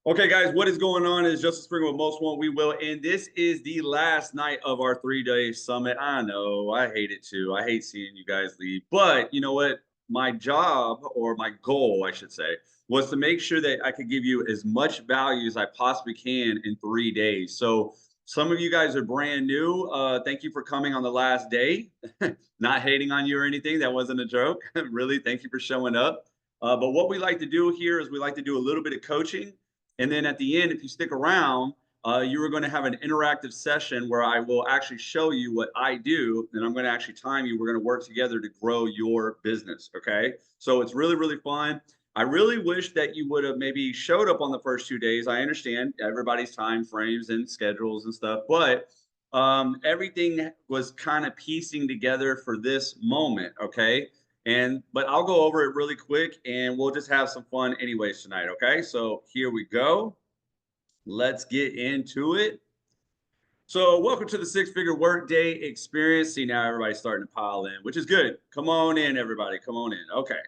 Okay, guys, what is going on? Is Justin Springer with Most Want We Will, and this is the last night of our 3 day summit. I know I hate it too. I hate seeing you guys leave, but you know what? My job, or my goal, I should say, was to make sure that I could give you as much value as I possibly can in 3 days. So, some of you guys are brand new. Thank you for coming on the last day. Not hating on you or anything. That wasn't a joke. Really, thank you for showing up. But what we like to do here is we like to do a little bit of coaching, and then at the end, if you stick around, you are going to have an interactive session where I will actually show you what I do, and I'm going to actually time you. We're going to work together to grow your business. Okay. So it's really, really fun. I really wish that you would have maybe showed up on the first 2 days. I understand everybody's time frames and schedules and stuff, but everything was kind of piecing together for this moment. Okay. But I'll go over it really quick and we'll just have some fun anyways tonight, okay? So here we go. Let's get into it. So welcome to the Six Figure Workday Experience. See, now everybody's starting to pile in, which is good. Come on in, everybody. Come on in. Okay.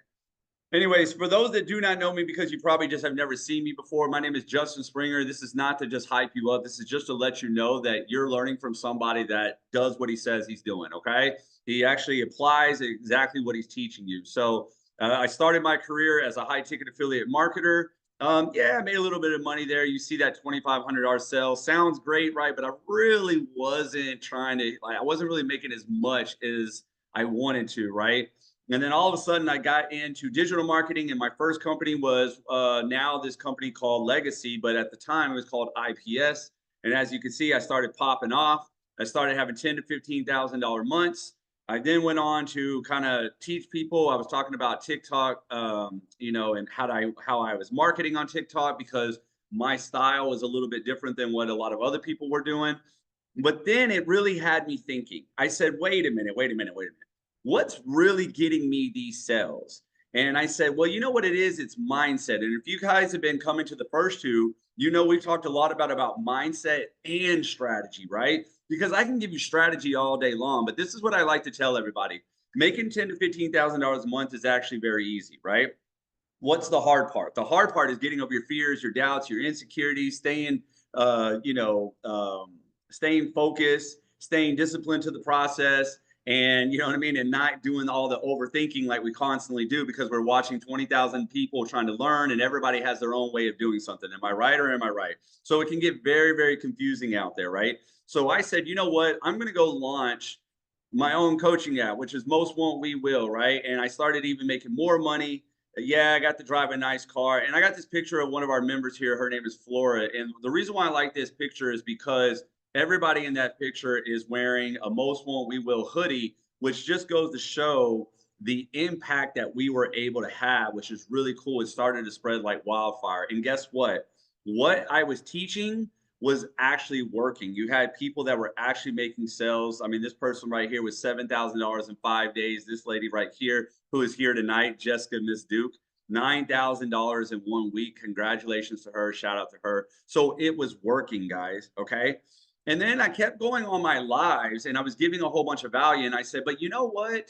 Anyways, for those that do not know me, because you probably just have never seen me before, my name is Justin Springer. This is not to just hype you up. This is just to let you know that you're learning from somebody that does what he says he's doing. Okay. He actually applies exactly what he's teaching you. So I started my career as a high ticket affiliate marketer. Yeah, I made a little bit of money there. You see that $2,500 sale. Sounds great, right? But I really wasn't trying to, like, I wasn't really making as much as I wanted to, right? And then all of a sudden, I got into digital marketing, and my first company was now this company called Legacy, but at the time it was called IPS. And as you can see, I started popping off. I started having ten to $15,000 months. I then went on to kind of teach people. I was talking about TikTok, and how I was marketing on TikTok because my style was a little bit different than what a lot of other people were doing. But then it really had me thinking. I said, wait a minute, wait a minute, wait a minute. What's really getting me these sales? And I said, well, you know what it is? It's mindset. And if you guys have been coming to the first two, we've talked a lot about mindset and strategy, right? Because I can give you strategy all day long, but this is what I like to tell everybody. Making ten to $15,000 a month is actually very easy, right? What's the hard part? The hard part is getting over your fears, your doubts, your insecurities, staying focused, staying disciplined to the process, and you know what I mean, and not doing all the overthinking like we constantly do because we're watching 20,000 people trying to learn, and everybody has their own way of doing something. Am I right or am I right? So it can get very, very confusing out there, right? So I said, you know what? I'm going to go launch my own coaching app, which is Most Want We Will, right? And I started even making more money. Yeah, I got to drive a nice car. And I got this picture of one of our members here. Her name is Flora. And the reason why I like this picture is because everybody in that picture is wearing a Most Want We Will hoodie, which just goes to show the impact that we were able to have, which is really cool. It started to spread like wildfire. And guess what? What I was teaching was actually working. You had people that were actually making sales. I mean, this person right here was $7,000 in 5 days. This lady right here, who is here tonight, Jessica Miss Duke, $9,000 in 1 week. Congratulations to her. Shout out to her. So it was working, guys. Okay. And then I kept going on my lives and I was giving a whole bunch of value. And I said, but you know what?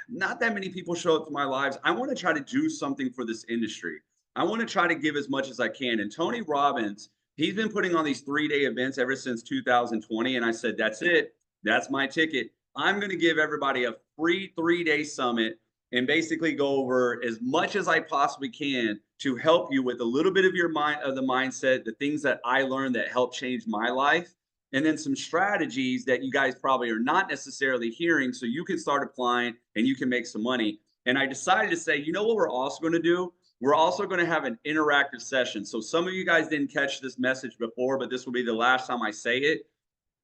Not that many people show up to my lives. I want to try to do something for this industry. I want to try to give as much as I can. And Tony Robbins, he's been putting on these 3 day events ever since 2020. And I said, that's it. That's my ticket. I'm going to give everybody a free 3 day summit and basically go over as much as I possibly can to help you with a little bit of your mind, of the mindset, the things that I learned that helped change my life, and then some strategies that you guys probably are not necessarily hearing so you can start applying and you can make some money. And I decided to say, you know what we're also going to do? We're also going to have an interactive session. So some of you guys didn't catch this message before, but this will be the last time I say it.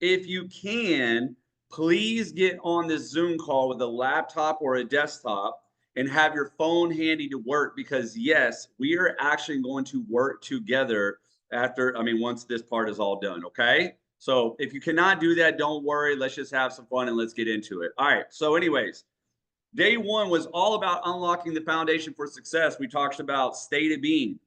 If you can, please get on this Zoom call with a laptop or a desktop and have your phone handy to work, because yes, we are actually going to work together once this part is all done. Okay. So if you cannot do that, don't worry. Let's just have some fun and let's get into it. All right. So, anyways, day one was all about unlocking the foundation for success. We talked about state of being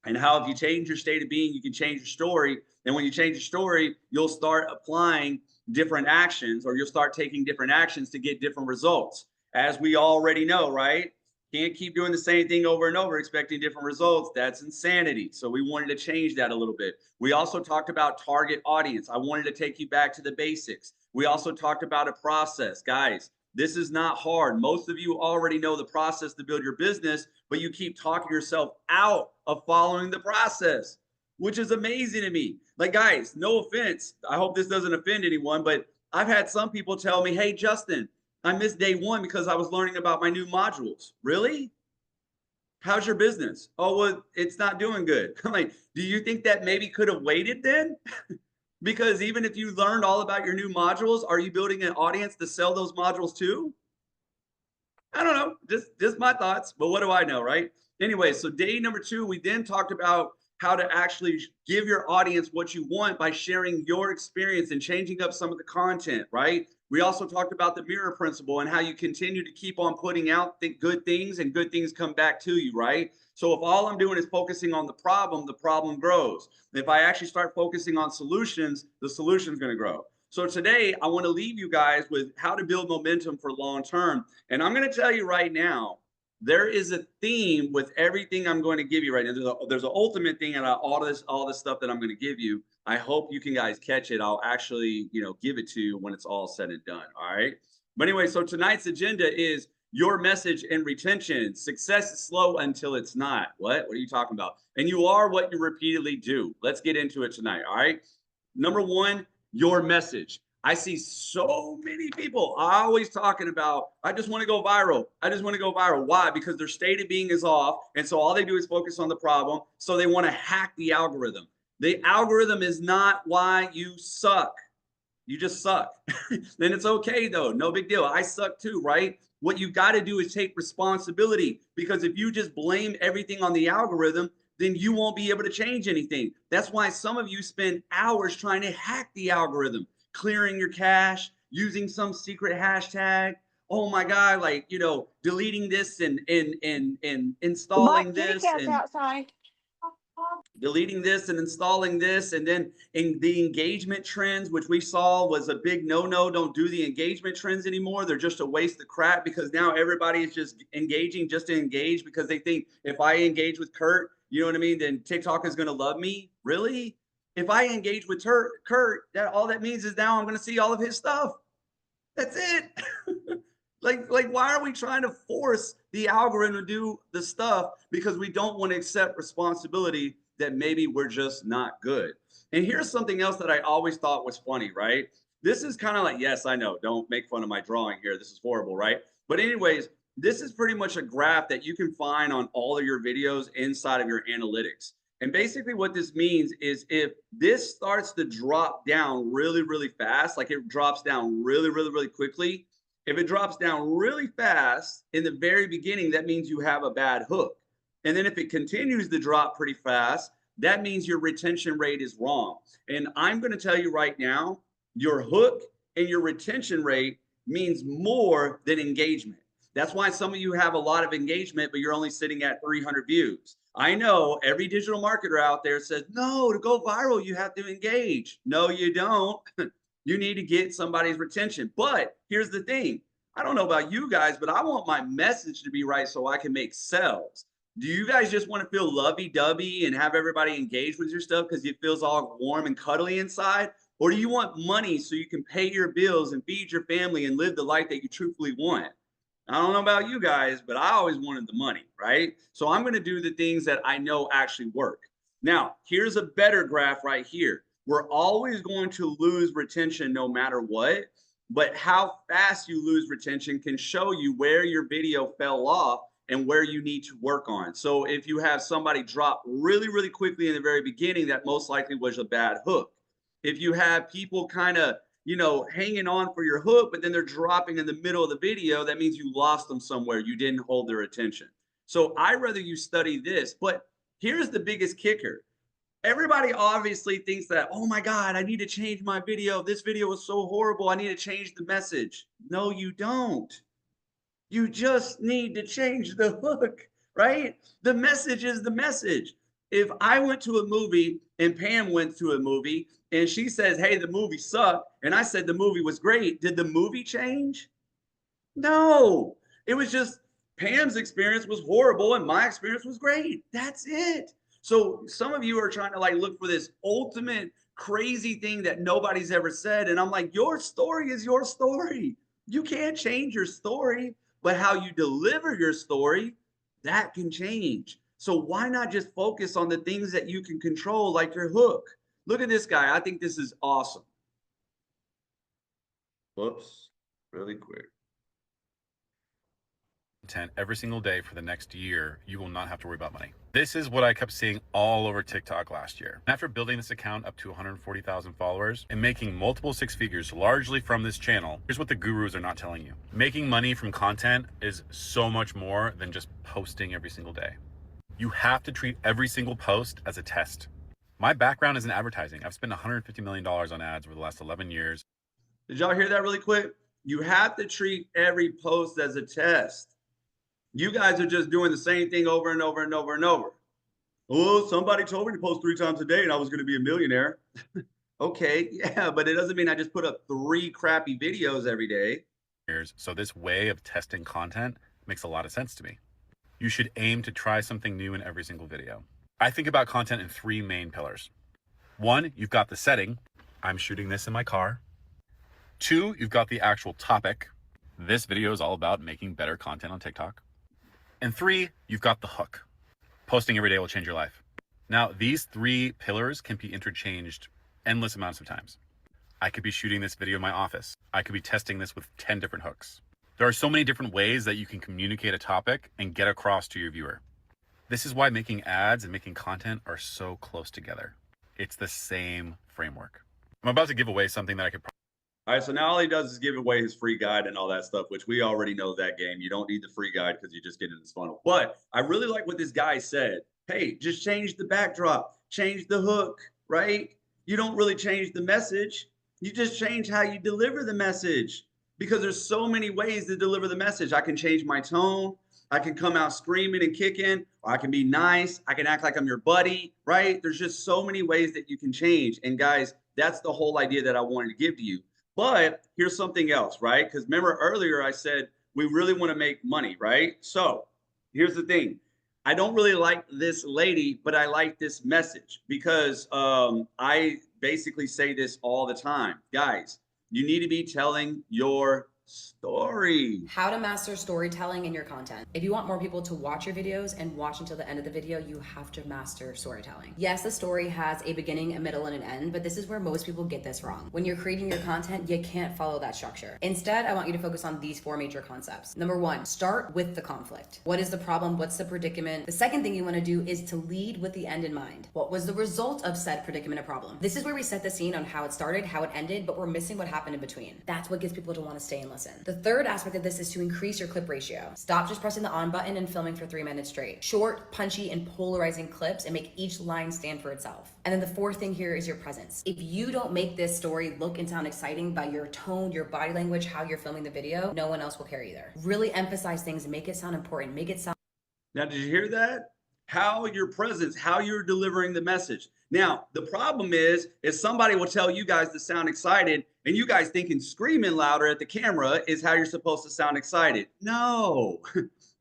and how if you change your state of being, you can change your story. And when you change your story, you'll start applying different actions, or you'll start taking different actions to get different results. As we already know, right? Can't keep doing the same thing over and over, expecting different results. That's insanity. So we wanted to change that a little bit. We also talked about target audience. I wanted to take you back to the basics. We also talked about a process. Guys, this is not hard. Most of you already know the process to build your business, but you keep talking yourself out of following the process, which is amazing to me. Like, guys, no offense. I hope this doesn't offend anyone, but I've had some people tell me, hey, Justin, I missed day one because I was learning about my new modules. Really? How's your business? Oh, well, it's not doing good. I'm like, do you think that maybe could have waited then? Because even if you learned all about your new modules, are you building an audience to sell those modules to? I don't know, just my thoughts, but what do I know, right? Anyway, so day number 2, we then talked about how to actually give your audience what you want by sharing your experience and changing up some of the content, right? We also talked about the mirror principle and how you continue to keep on putting out good things and good things come back to you, right? So if all I'm doing is focusing on the problem grows. If I actually start focusing on solutions, the solution's going to grow. So today I want to leave you guys with how to build momentum for long term. And I'm going to tell you right now, there is a theme with everything I'm going to give you right now. There's an ultimate thing, and all this stuff that I'm going to give you. I hope you can guys catch it. I'll actually, give it to you when it's all said and done. All right. But anyway, so tonight's agenda is your message and retention. Success is slow until it's not. What are you talking about? And you are what you repeatedly do. Let's get into it tonight. All right. Number 1, your message. I see so many people always talking about, I just want to go viral. I just want to go viral. Why? Because their state of being is off. And so all they do is focus on the problem. So they want to hack the algorithm. The algorithm is not why you suck. You just suck. Then it's okay though. No big deal. I suck too, right? What you got to do is take responsibility, because if you just blame everything on the algorithm, then you won't be able to change anything. That's why some of you spend hours trying to hack the algorithm, clearing your cache, using some secret hashtag. Oh my God, like, deleting this and installing Kitty this cat's and outside. deleting this and installing this. And then in the engagement trends, which we saw was a big no-no. Don't do the engagement trends anymore. They're just a waste of crap, because now everybody is just engaging just to engage, because they think if I engage with Kurt, you know what I mean, then TikTok is going to love me. Really? If I engage with Kurt, that all that means is now I'm going to see all of his stuff. That's it. Like, why are we trying to force the algorithm to do the stuff because we don't want to accept responsibility that maybe we're just not good? And here's something else that I always thought was funny, right? This is kind of like, yes, I know, don't make fun of my drawing here. This is horrible, right? But anyways, this is pretty much a graph that you can find on all of your videos inside of your analytics. And basically what this means is if this starts to drop down really, really fast, like it drops down really, really, really quickly, if it drops down really fast in the very beginning, that means you have a bad hook. And then if it continues to drop pretty fast, that means your retention rate is wrong. And I'm going to tell you right now, your hook and your retention rate means more than engagement. That's why some of you have a lot of engagement, but you're only sitting at 300 views. I know every digital marketer out there says, no, to go viral, you have to engage. No, you don't. You need to get somebody's retention. But here's the thing. I don't know about you guys, but I want my message to be right so I can make sales. Do you guys just want to feel lovey-dovey and have everybody engage with your stuff because it feels all warm and cuddly inside? Or do you want money so you can pay your bills and feed your family and live the life that you truthfully want? I don't know about you guys, but I always wanted the money, right? So I'm going to do the things that I know actually work. Now, here's a better graph right here. We're always going to lose retention no matter what, but how fast you lose retention can show you where your video fell off and where you need to work on. So if you have somebody drop really, really quickly in the very beginning, that most likely was a bad hook. If you have people kind of, hanging on for your hook, but then they're dropping in the middle of the video, that means you lost them somewhere. You didn't hold their attention. So I'd rather you study this. But here's the biggest kicker. Everybody obviously thinks that, oh my God, I need to change my video. This video was so horrible. I need to change the message. No, you don't. You just need to change the hook, right? The message is the message. If I went to a movie and Pam went to a movie and she says, hey, the movie sucked, and I said the movie was great, did the movie change? No. It was just Pam's experience was horrible and my experience was great. That's it. So some of you are trying to like look for this ultimate crazy thing that nobody's ever said. And I'm like, your story is your story. You can't change your story, but how you deliver your story, that can change. So why not just focus on the things that you can control, like your hook? Look at this guy. I think this is awesome. Whoops, really quick. Content every single day for the next year, you will not have to worry about money. This is what I kept seeing all over TikTok last year. After building this account up to 140,000 followers and making multiple six figures largely from this channel, here's what the gurus are not telling you. Making money from content is so much more than just posting every single day. You have to treat every single post as a test. My background is in advertising. I've spent $150 million on ads over the last 11 years. Did y'all hear that really quick? You have to treat every post as a test. You guys are just doing the same thing over and over and over and over. Oh, somebody told me to post 3 times a day and I was going to be a millionaire. Okay, yeah, but it doesn't mean I just put up 3 crappy videos every day. So this way of testing content makes a lot of sense to me. You should aim to try something new in every single video. I think about content in 3 main pillars. 1, you've got the setting. I'm shooting this in my car. 2, you've got the actual topic. This video is all about making better content on TikTok. And 3, you've got the hook. Posting every day will change your life. Now, these 3 pillars can be interchanged endless amounts of times. I could be shooting this video in my office. I could be testing this with 10 different hooks. There are so many different ways that you can communicate a topic and get across to your viewer. This is why making ads and making content are so close together. It's the same framework. I'm about to give away something that I could. All right, so now all he does is give away his free guide and all that stuff, which we already know that game. You don't need the free guide because you just get in this funnel. But I really like what this guy said. Hey, just change the backdrop, change the hook, right? You don't really change the message. You just change how you deliver the message because there's so many ways to deliver the message. I can change my tone. I can come out screaming and kicking, or I can be nice. I can act like I'm your buddy, right? There's just so many ways that you can change. And guys, that's the whole idea that I wanted to give to you. But here's something else, right? Because remember earlier I said we really want to make money, right? So here's the thing. I don't really like this lady, but I like this message because I basically say this all the time. Guys, you need to be telling your story. How to master storytelling in your content. If you want more people to watch your videos and watch until the end of the video, you have to master storytelling. Yes, the story has a beginning, a middle, and an end, but this is where most people get this wrong. When you're creating your content, you can't follow that structure. Instead, I want you to focus on these 4 major concepts. Number 1, start with the conflict. What is the problem? What's the predicament? The second thing you want to do is to lead with the end in mind. What was the result of said predicament or problem? This is where we set the scene on how it started, how it ended, but we're missing what happened in between. That's what gets people to want to stay and listen. The third aspect of this is to increase your clip ratio. Stop just pressing the on button and filming for 3 minutes straight. Short, punchy, and polarizing clips and make each line stand for itself. And then the fourth thing here is your presence. If you don't make this story look and sound exciting by your tone, your body language, how you're filming the video, no one else will care either. Really emphasize things and make it sound important. Make it sound. Now, did you hear that? How your presence, how you're delivering the message. Now, the problem is somebody will tell you guys to sound excited and you guys thinking screaming louder at the camera is how you're supposed to sound excited. No,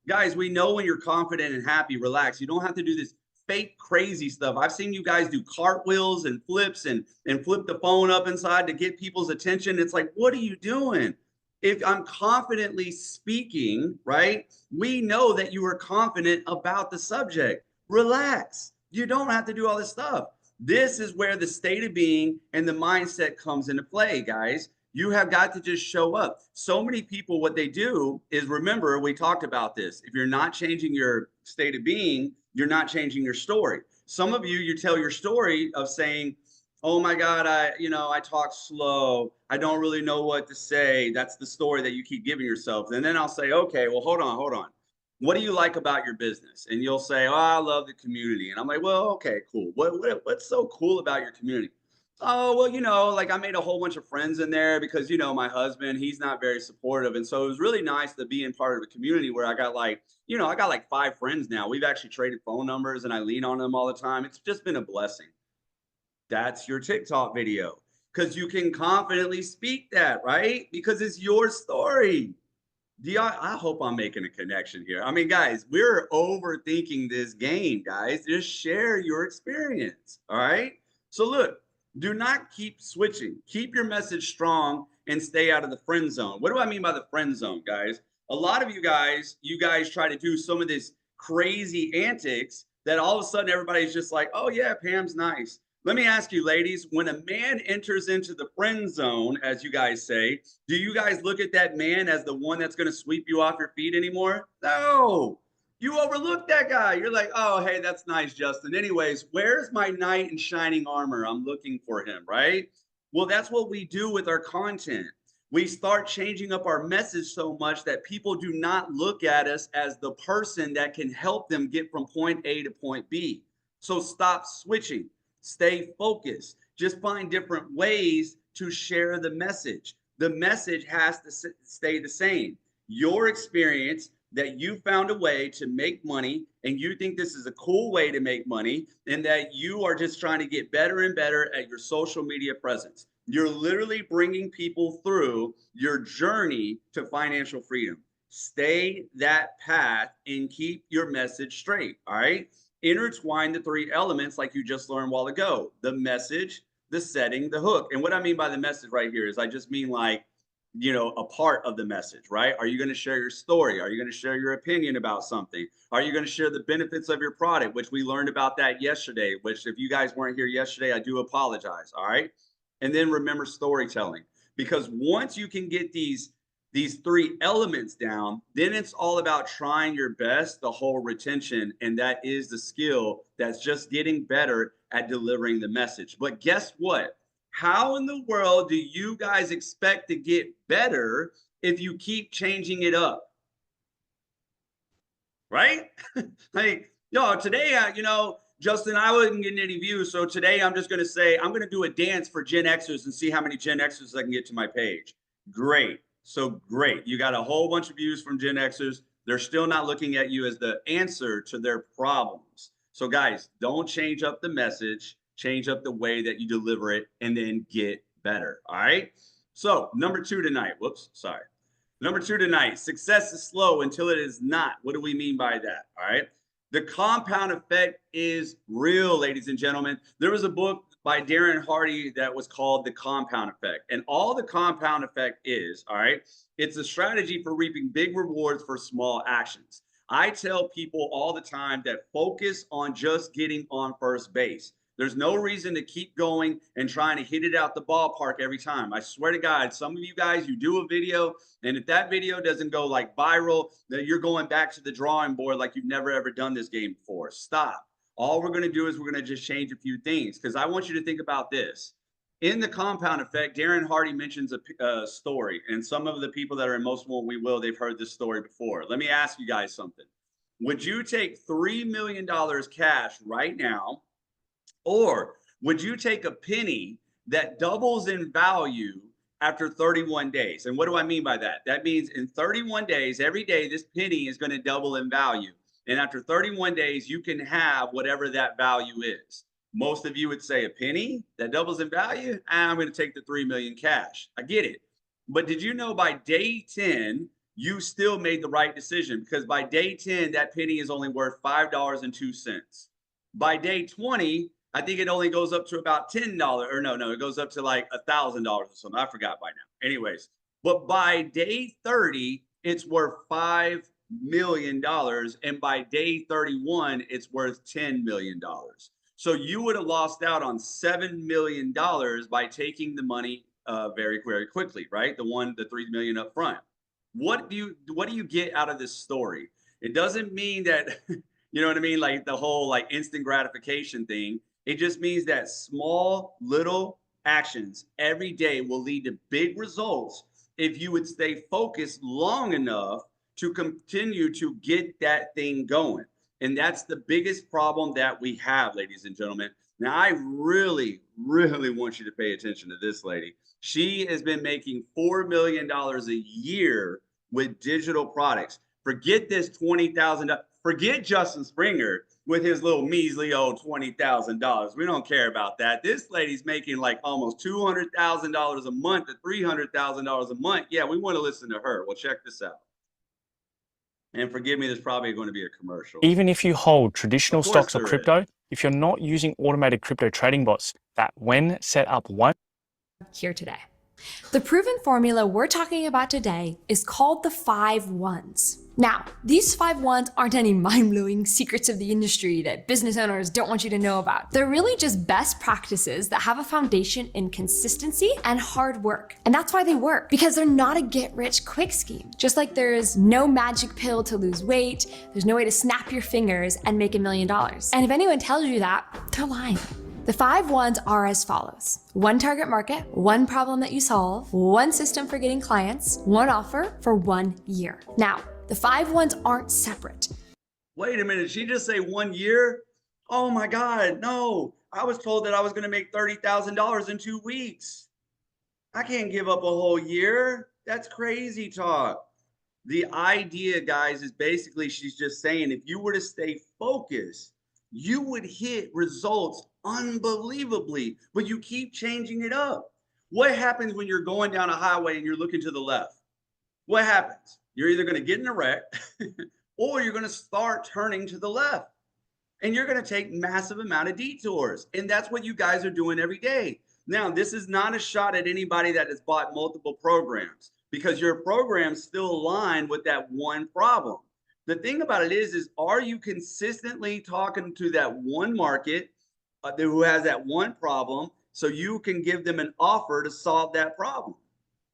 guys, we know when you're confident and happy, relax. You don't have to do this fake crazy stuff. I've seen you guys do cartwheels and flips and flip the phone up inside to get people's attention. It's like, what are you doing? If I'm confidently speaking, right, we know that you are confident about the subject. Relax. You don't have to do all this stuff. This is where the state of being and the mindset comes into play, guys. You have got to just show up. So many people, what they do is, remember, we talked about this. If you're not changing your state of being, you're not changing your story. Some of you, you tell your story of saying, oh my God, I talk slow. I don't really know what to say. That's the story that you keep giving yourself. And then I'll say, okay, well, hold on. What do you like about your business? And you'll say, oh, I love the community. And I'm like, well, okay, cool. What's so cool about your community? Oh, well, like I made a whole bunch of friends in there because, my husband, he's not very supportive. And so it was really nice to be in part of a community where I got like 5 friends now. We've actually traded phone numbers and I lean on them all the time. It's just been a blessing. That's your TikTok video because you can confidently speak that, right? Because it's your story. I hope I'm making a connection here. I mean, guys, we're overthinking this game, guys. Just share your experience. All right. So, look, do not keep switching. Keep your message strong and stay out of the friend zone. What do I mean by the friend zone, guys? A lot of you guys try to do some of this crazy antics that all of a sudden everybody's just like, oh, yeah, Pam's nice. Let me ask you, ladies, when a man enters into the friend zone, as you guys say, do you guys look at that man as the one that's going to sweep you off your feet anymore? No. You overlook that guy. You're like, oh, hey, that's nice, Justin. Anyways, where's my knight in shining armor? I'm looking for him, right? Well, that's what we do with our content. We start changing up our message so much that people do not look at us as the person that can help them get from point A to point B. So stop switching. Stay focused. Just find different ways to share the message. The message has to stay the same. Your experience that you found a way to make money and you think this is a cool way to make money and that you are just trying to get better and better at your social media presence. You're literally bringing people through your journey to financial freedom. Stay that path and keep your message straight. All right. Intertwine the three elements like you just learned a while ago: the message, the setting, the hook. And what I mean by the message right here is I just mean like, a part of the message, right? Are you going to share your story? Are you going to share your opinion about something? Are you going to share the benefits of your product, which we learned about that yesterday, which if you guys weren't here yesterday, I do apologize. All right. And then remember storytelling, because once you can get these three elements down, then it's all about trying your best, the whole retention. And that is the skill that's just getting better at delivering the message. But guess what? How in the world do you guys expect to get better if you keep changing it up? Right? Like, today, Justin, I wasn't getting any views. So today I'm just going to say, I'm going to do a dance for Gen Xers and see how many Gen Xers I can get to my page. Great. So great. You got a whole bunch of views from Gen Xers. They're still not looking at you as the answer to their problems. So guys, don't change up the message, change up the way that you deliver it, and then get better. All right. So number 2 tonight. Whoops, sorry. Number 2 tonight, success is slow until it is not. What do we mean by that? All right. The compound effect is real, ladies and gentlemen. There was a book by Darren Hardy that was called The Compound Effect. And all the compound effect is, all right, it's a strategy for reaping big rewards for small actions. I tell people all the time that focus on just getting on first base. There's no reason to keep going and trying to hit it out the ballpark every time. I swear to God, some of you guys, you do a video, and if that video doesn't go like viral, then you're going back to the drawing board like you've never ever done this game before. Stop. All we're going to do is we're going to just change a few things, because I want you to think about this. In the compound effect, Darren Hardy mentions a story, and some of the people that are in Most Won't We Will, they've heard this story before. Let me ask you guys something. Would you take $3 million cash right now? Or would you take a penny that doubles in value after 31 days? And what do I mean by that? That means in 31 days, every day, this penny is going to double in value. And after 31 days, you can have whatever that value is. Most of you would say a penny that doubles in value. I'm going to take the 3 million cash. I get it. But did you know by day 10, you still made the right decision? Because by day 10, that penny is only worth $5.02. By day 20, I think it only goes up to about $10, or no, it goes up to like $1,000 or something. I forgot by now. Anyways, but by day 30, it's worth $5 million. And by day 31, it's worth $10 million. So you would have lost out on $7 million by taking the money very, very quickly, right? The 3 million up front. What do you get out of this story? It doesn't mean that, you know what I mean? Like the whole like instant gratification thing. It just means that small little actions every day will lead to big results if you would stay focused long enough to continue to get that thing going. And that's the biggest problem that we have, ladies and gentlemen. Now, I really, really want you to pay attention to this lady. She has been making $4 million a year with digital products. Forget this $20,000. Forget Justin Springer with his little measly old $20,000. We don't care about that. This lady's making like almost $200,000 a month to $300,000 a month. Yeah, we want to listen to her. Well, check this out. And forgive me, there's probably going to be a commercial. Even if you hold traditional Of course stocks or there is. crypto, if you're not using automated crypto trading bots that when set up one here today. The proven formula we're talking about today is called the 5 ones. Now, these 5 ones aren't any mind-blowing secrets of the industry that business owners don't want you to know about. They're really just best practices that have a foundation in consistency and hard work. And that's why they work, because they're not a get-rich-quick scheme. Just like there is no magic pill to lose weight, there's no way to snap your fingers and make $1 million. And if anyone tells you that, they're lying. The 5 ones are as follows: 1 target market, 1 problem that you solve, 1 system for getting clients, 1 offer for 1 year. Now, the 5 ones aren't separate. Wait a minute, did she just say 1 year? Oh my God, no. I was told that I was going to make $30,000 in 2 weeks. I can't give up a whole year. That's crazy talk. The idea, guys, is basically she's just saying if you were to stay focused, you would hit results unbelievably, but you keep changing it up. What happens when you're going down a highway and you're looking to the left? What happens? You're either going to get in a wreck or you're going to start turning to the left, and you're going to take massive amount of detours. And that's what you guys are doing every day. Now, this is not a shot at anybody that has bought multiple programs, because your programs still align with that one problem. The thing about it is are you consistently talking to that one market who has that one problem so you can give them an offer to solve that problem?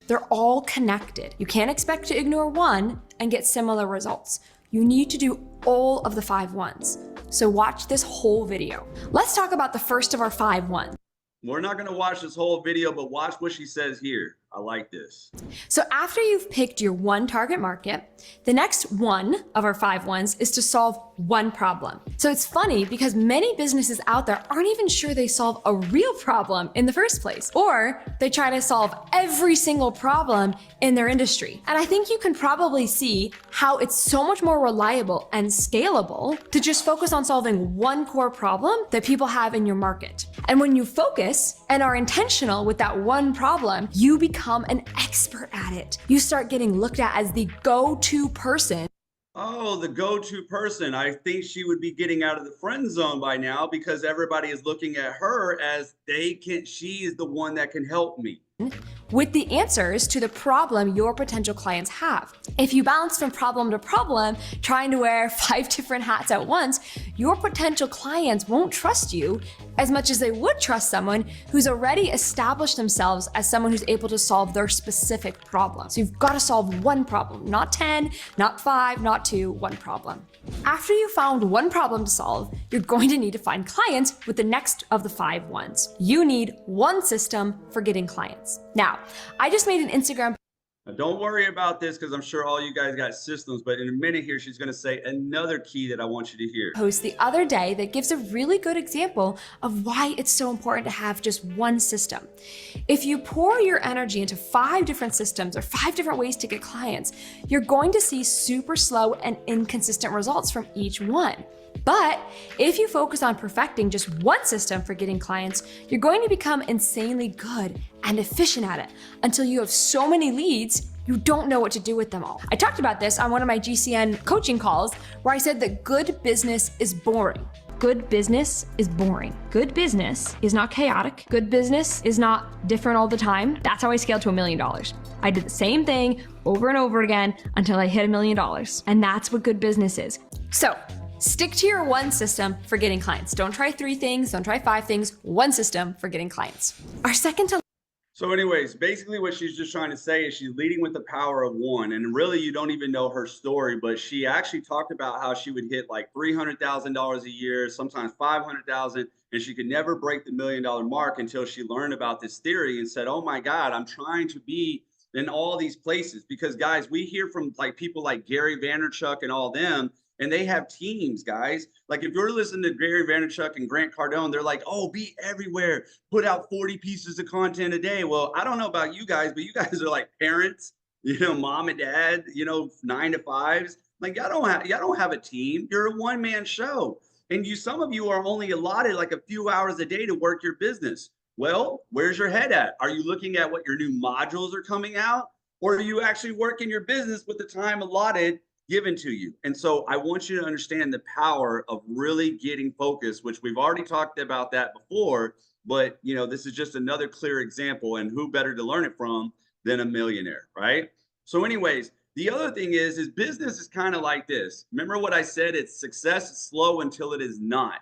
They're all connected. You can't expect to ignore one and get similar results. You need to do all of the 5 ones. So watch this whole video. Let's talk about the first of our 5 ones. We're not going to watch this whole video, but watch what she says here. I like this. So after you've picked your 1 target market, the next one of our 5 ones is to solve 1 problem. So it's funny because many businesses out there aren't even sure they solve a real problem in the first place, or they try to solve every single problem in their industry. And I think you can probably see how it's so much more reliable and scalable to just focus on solving 1 core problem that people have in your market. And when you focus and are intentional with that 1 problem, you become an expert at it. You start getting looked at as the go-to person. Oh, the go-to person. I think she would be getting out of the friend zone by now, because everybody is looking at her as she is the one that can help me. With the answers to the problem your potential clients have. If you bounce from problem to problem, trying to wear 5 different hats at once, your potential clients won't trust you as much as they would trust someone who's already established themselves as someone who's able to solve their specific problem. So you've got to solve 1 problem, not 10, not 5, not 2, 1 problem. After you found 1 problem to solve, you're going to need to find clients with the next of the 5 ones. You need 1 system for getting clients. Now, I just made an Instagram. Now, don't worry about this, because I'm sure all you guys got systems, but in a minute here, she's going to say another key that I want you to hear. Post the other day that gives a really good example of why it's so important to have just 1 system. If you pour your energy into 5 different systems or 5 different ways to get clients, you're going to see super slow and inconsistent results from each one. But if you focus on perfecting just 1 system for getting clients, you're going to become insanely good and efficient at it until you have so many leads you don't know what to do with them all. I talked about this on one of my GCN coaching calls where I said that good business is boring. Good business is boring. Good business is not chaotic. Good business is not different all the time. That's how I scaled to $1 million. I did the same thing over and over again until I hit $1 million. And that's what good business is. So stick to your 1 system for getting clients. Don't try 3 things, don't try 5 things, 1 system for getting clients. Our second to So anyways, basically what she's just trying to say is she's leading with the power of 1. And really, you don't even know her story, but she actually talked about how she would hit like $300,000 a year, sometimes $500,000, and she could never break the $1 million mark until she learned about this theory and said, oh my God, I'm trying to be in all these places. Because guys, we hear from like people like Gary Vaynerchuk and all them, and they have teams, guys. Like if you're listening to Gary Vaynerchuk and Grant Cardone, they're like, oh, be everywhere, put out 40 pieces of content a day. Well, I don't know about you guys, but you guys are like parents, mom and dad, 9 to 5s. Like y'all don't have a team. You're a one-man show. And some of you are only allotted like a few hours a day to work your business. Well, where's your head at? Are you looking at what your new modules are coming out? Or are you actually working your business with the time allotted, given to you. And so I want you to understand the power of really getting focused, which we've already talked about that before, but you know, this is just another clear example, and who better to learn it from than a millionaire, right? So anyways, the other thing is business is kind of like this. Remember what I said, it's success is slow until it is not.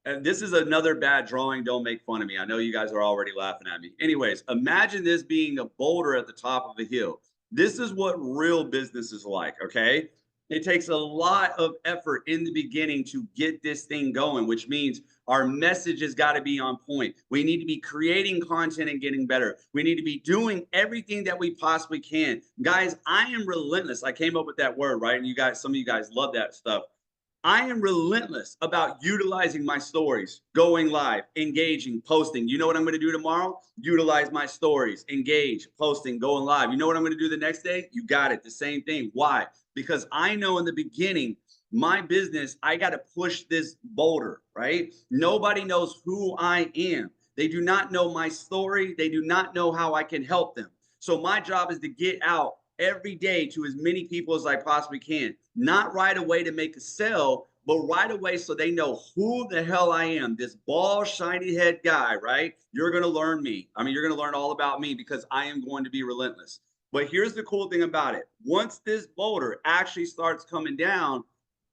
And this is another bad drawing. Don't make fun of me. I know you guys are already laughing at me. Anyways, imagine this being a boulder at the top of a hill. This is what real business is like, okay? It takes a lot of effort in the beginning to get this thing going, which means our message has got to be on point. We need to be creating content and getting better. We need to be doing everything that we possibly can. Guys, I am relentless. I came up with that word, right? And you guys, some of you guys love that stuff. I am relentless about utilizing my stories, going live, engaging, posting. You know what I'm going to do tomorrow? Utilize my stories, engage, posting, going live. You know what I'm going to do the next day? You got it. The same thing. Why? Because I know in the beginning, my business, I got to push this boulder, right? Nobody knows who I am. They do not know my story. They do not know how I can help them. So my job is to get out every day to as many people as I possibly can. Not right away to make a sale, but right away so they know who the hell I am. This bald, shiny head guy, right? You're going to learn me. I mean, you're going to learn all about me because I am going to be relentless. But here's the cool thing about it. Once this boulder actually starts coming down,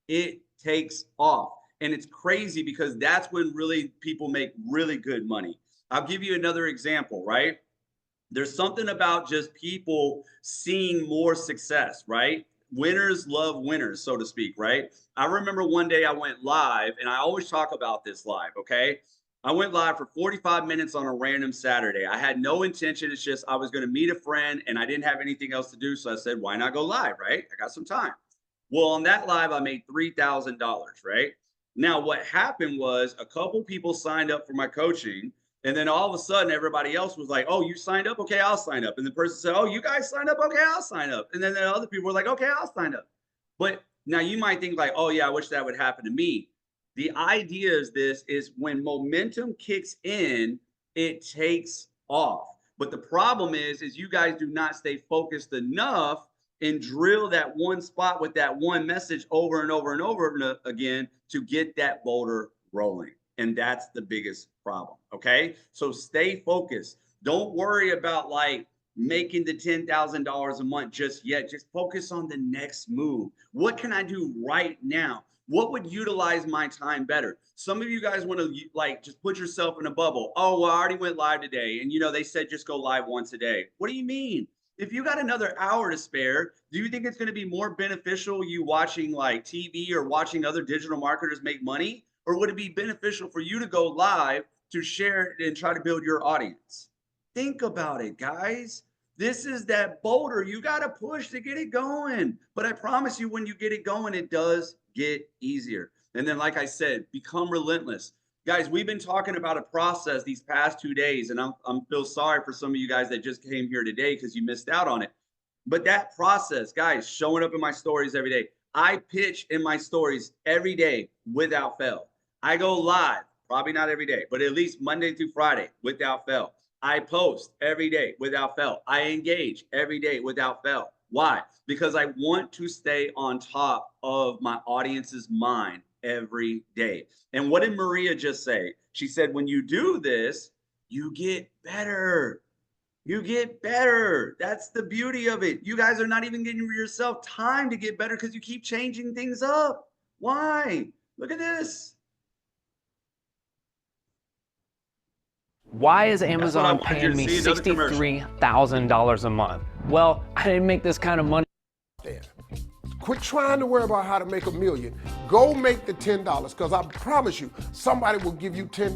it takes off. And it's crazy because that's when really people make really good money. I'll give you another example, right? There's something about just people seeing more success, right? Winners love winners, so to speak, right? I remember one day I went live, and I always talk about this live, okay? I went live for 45 minutes on a random Saturday. I had no intention. It's just I was going to meet a friend, and I didn't have anything else to do. So I said, why not go live, right? I got some time. Well, on that live, I made $3,000, right? Now, what happened was a couple people signed up for my coaching. And then all of a sudden, everybody else was like, oh, you signed up? Okay, I'll sign up. And the person said, oh, you guys signed up? Okay, I'll sign up. And then the other people were like, okay, I'll sign up. But now you might think like, oh, yeah, I wish that would happen to me. The idea is this is when momentum kicks in, it takes off. But the problem is you guys do not stay focused enough and drill that one spot with that one message over and over and over again to get that boulder rolling. And that's the biggest problem. Okay. So stay focused. Don't worry about like making the $10,000 a month just yet. Just focus on the next move. What can I do right now? What would utilize my time better? Some of you guys want to like just put yourself in a bubble. Oh, well, I already went live today. And you know, they said just go live once a day. What do you mean? If you got another hour to spare, do you think it's going to be more beneficial you watching like TV or watching other digital marketers make money? Or would it be beneficial for you to go live to share it and try to build your audience? Think about it, guys. This is that boulder. You got to push to get it going. But I promise you, when you get it going, it does get easier. And then, like I said, become relentless. Guys, we've been talking about a process these past 2 days, and I'm feel sorry for some of you guys that just came here today because you missed out on it. But that process, guys, showing up in my stories every day. I pitch in my stories every day without fail. I go live, probably not every day, but at least Monday through Friday without fail. I post every day without fail. I engage every day without fail. Why? Because I want to stay on top of my audience's mind every day. And what did Maria just say? She said, when you do this, you get better. You get better. That's the beauty of it. You guys are not even giving yourself time to get better because you keep changing things up. Why? Look at this. Why is Amazon paying me $63,000 a month? Well, I didn't make this kind of money. Quit trying to worry about how to make $1 million. Go make the $10, because I promise you, somebody will give you $10.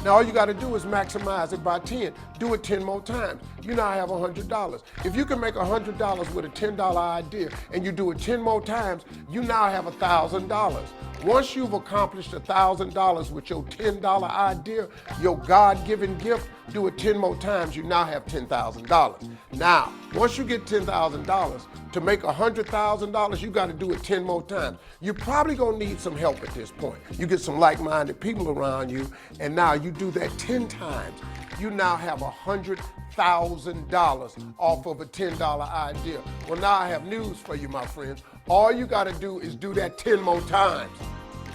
Now all you got to do is maximize it by 10. Do it 10 more times. You now have $100. If you can make $100 with a $10 idea and you do it 10 more times, you now have $1,000. Once you've accomplished $1,000 with your $10 idea, your God-given gift, do it 10 more times, you now have $10,000. Now, once you get $10,000, to make $100,000, you got to do it 10 more times. You're probably going to need some help at this point. You get some like-minded people around you, and now you do that 10 times. You now have $100,000 off of a $10 idea. Well, now I have news for you, my friends. All you got to do is do that 10 more times.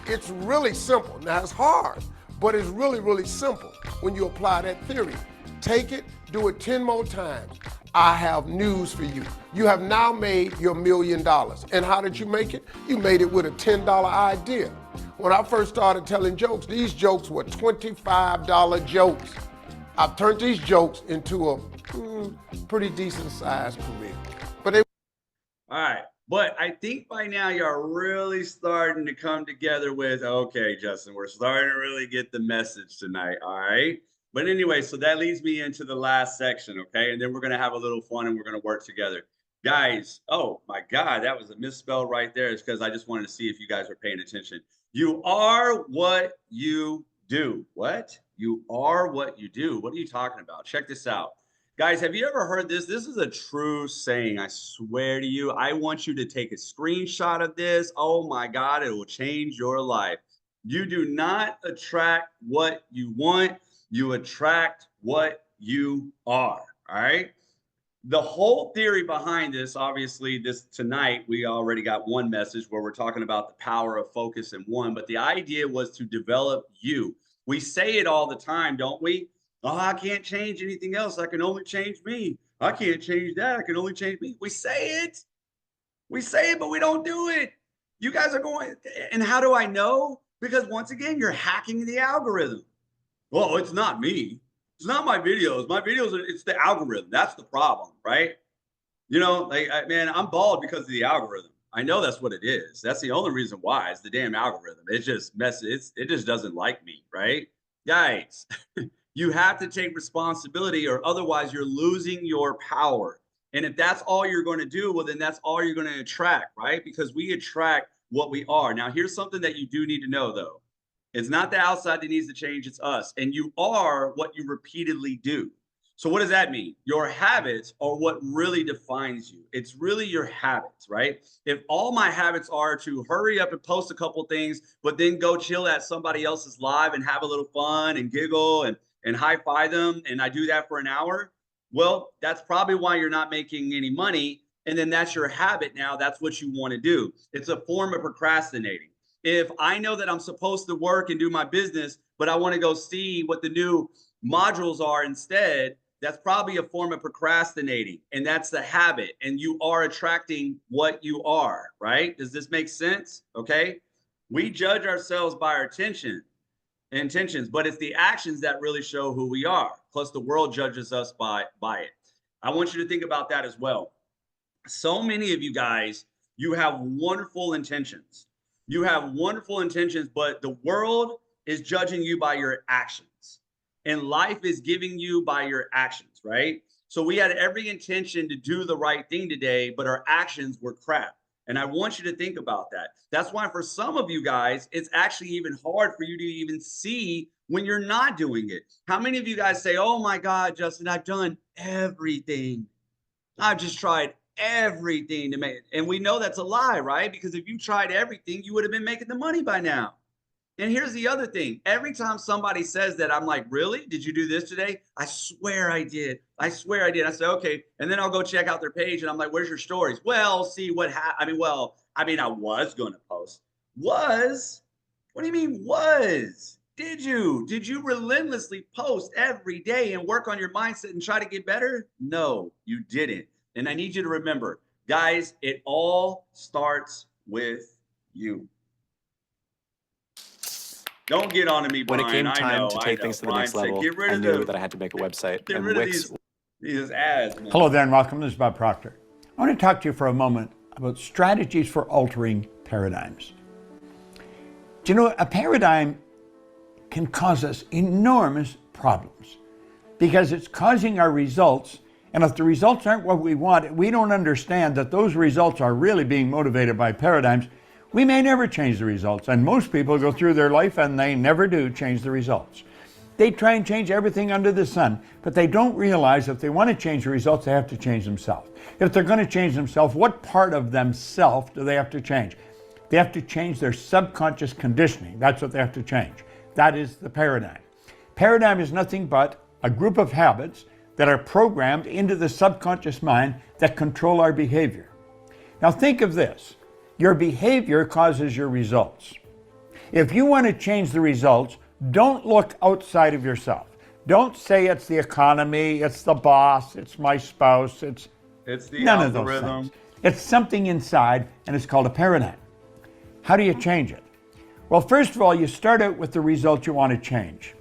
It's really simple. Now, it's hard, but it's really, really simple when you apply that theory. Take it, do it 10 more times. I have news for you. You have now made your $1 million. And how did you make it? You made it with a $10 idea. When I first started telling jokes, these jokes were $25 jokes. I've turned these jokes into a pretty decent sized career. But they All right. But I think by now you're really starting to come together with, okay, Justin, we're starting to really get the message tonight. All right. But anyway, so that leads me into the last section. Okay. And then we're going to have a little fun and we're going to work together. Guys, oh my God, that was a misspell right there. It's because I just wanted to see if you guys were paying attention. You are what you do. What? You are what you do. What are you talking about? Check this out. Guys, have you ever heard this? This is a true saying. I swear to you. I want you to take a screenshot of this. Oh my God, it will change your life. You do not attract what you want. You attract what you are. All right. The whole theory behind this, obviously, tonight, we already got one message where we're talking about the power of focus in one, but the idea was to develop you. We say it all the time, don't we? Oh, I can't change anything else. I can only change me. I can't change that. I can only change me. We say it, but we don't do it. You guys are going, and how do I know? Because once again, you're hacking the algorithm. Well, it's not me. It's not my videos. My videos, it's the algorithm. That's the problem, right? You know, like, man, I'm bald because of the algorithm. I know that's what it is. That's the only reason why. It's the damn algorithm. It just messes. It just doesn't like me, right? Guys, you have to take responsibility or otherwise you're losing your power. And if that's all you're going to do, well, then that's all you're going to attract, right? Because we attract what we are. Now, here's something that you do need to know, though. It's not the outside that needs to change, it's us. And you are what you repeatedly do. So what does that mean? Your habits are what really defines you. It's really your habits, right? If all my habits are to hurry up and post a couple things, but then go chill at somebody else's live and have a little fun and giggle and high-five them, and I do that for an hour, well, that's probably why you're not making any money. And then that's your habit now. That's what you want to do. It's a form of procrastinating. If I know that I'm supposed to work and do my business, but I want to go see what the new modules are instead, that's probably a form of procrastinating. And that's the habit. And you are attracting what you are, right? Does this make sense? Okay. We judge ourselves by our intentions, but it's the actions that really show who we are. Plus the world judges us by it. I want you to think about that as well. So many of you guys, you have wonderful intentions. You have wonderful intentions, but the world is judging you by your actions. And life is giving you by your actions, right? So we had every intention to do the right thing today, but our actions were crap. And I want you to think about that. That's why for some of you guys, it's actually even hard for you to even see when you're not doing it. How many of you guys say, oh my God, Justin, I've done everything. I've just tried everything to make it. And we know that's a lie, right? Because if you tried everything, you would have been making the money by now. And here's the other thing. Every time somebody says that, I'm like, really? Did you do this today? I swear I did. I swear I did. I say, okay. And then I'll go check out their page and I'm like, where's your stories? Well, see what happened. I was going to post. Was? What do you mean was? Did you relentlessly post every day and work on your mindset and try to get better? No, you didn't. And I need you to remember, guys, it all starts with you. Don't get on to me, Brian. When it came time to take things to the next level, I knew that I had to make a website. Get rid of these ads, man. Hello there and welcome. This is Bob Proctor. I want to talk to you for a moment about strategies for altering paradigms. Do you know, a paradigm can cause us enormous problems because it's causing our results. And if the results aren't what we want, we don't understand that those results are really being motivated by paradigms, we may never change the results. And most people go through their life and they never do change the results. They try and change everything under the sun, but they don't realize if they want to change the results, they have to change themselves. If they're going to change themselves, what part of themselves do they have to change? They have to change their subconscious conditioning. That's what they have to change. That is the paradigm. Paradigm is nothing but a group of habits that are programmed into the subconscious mind that control our behavior. Now think of this. Your behavior causes your results. If you want to change the results, don't look outside of yourself. Don't say it's the economy, it's the boss, it's my spouse, it's the none algorithm. Of those things. It's something inside, and it's called a paradigm. How do you change it? Well, first of all, you start out with the result you want to change.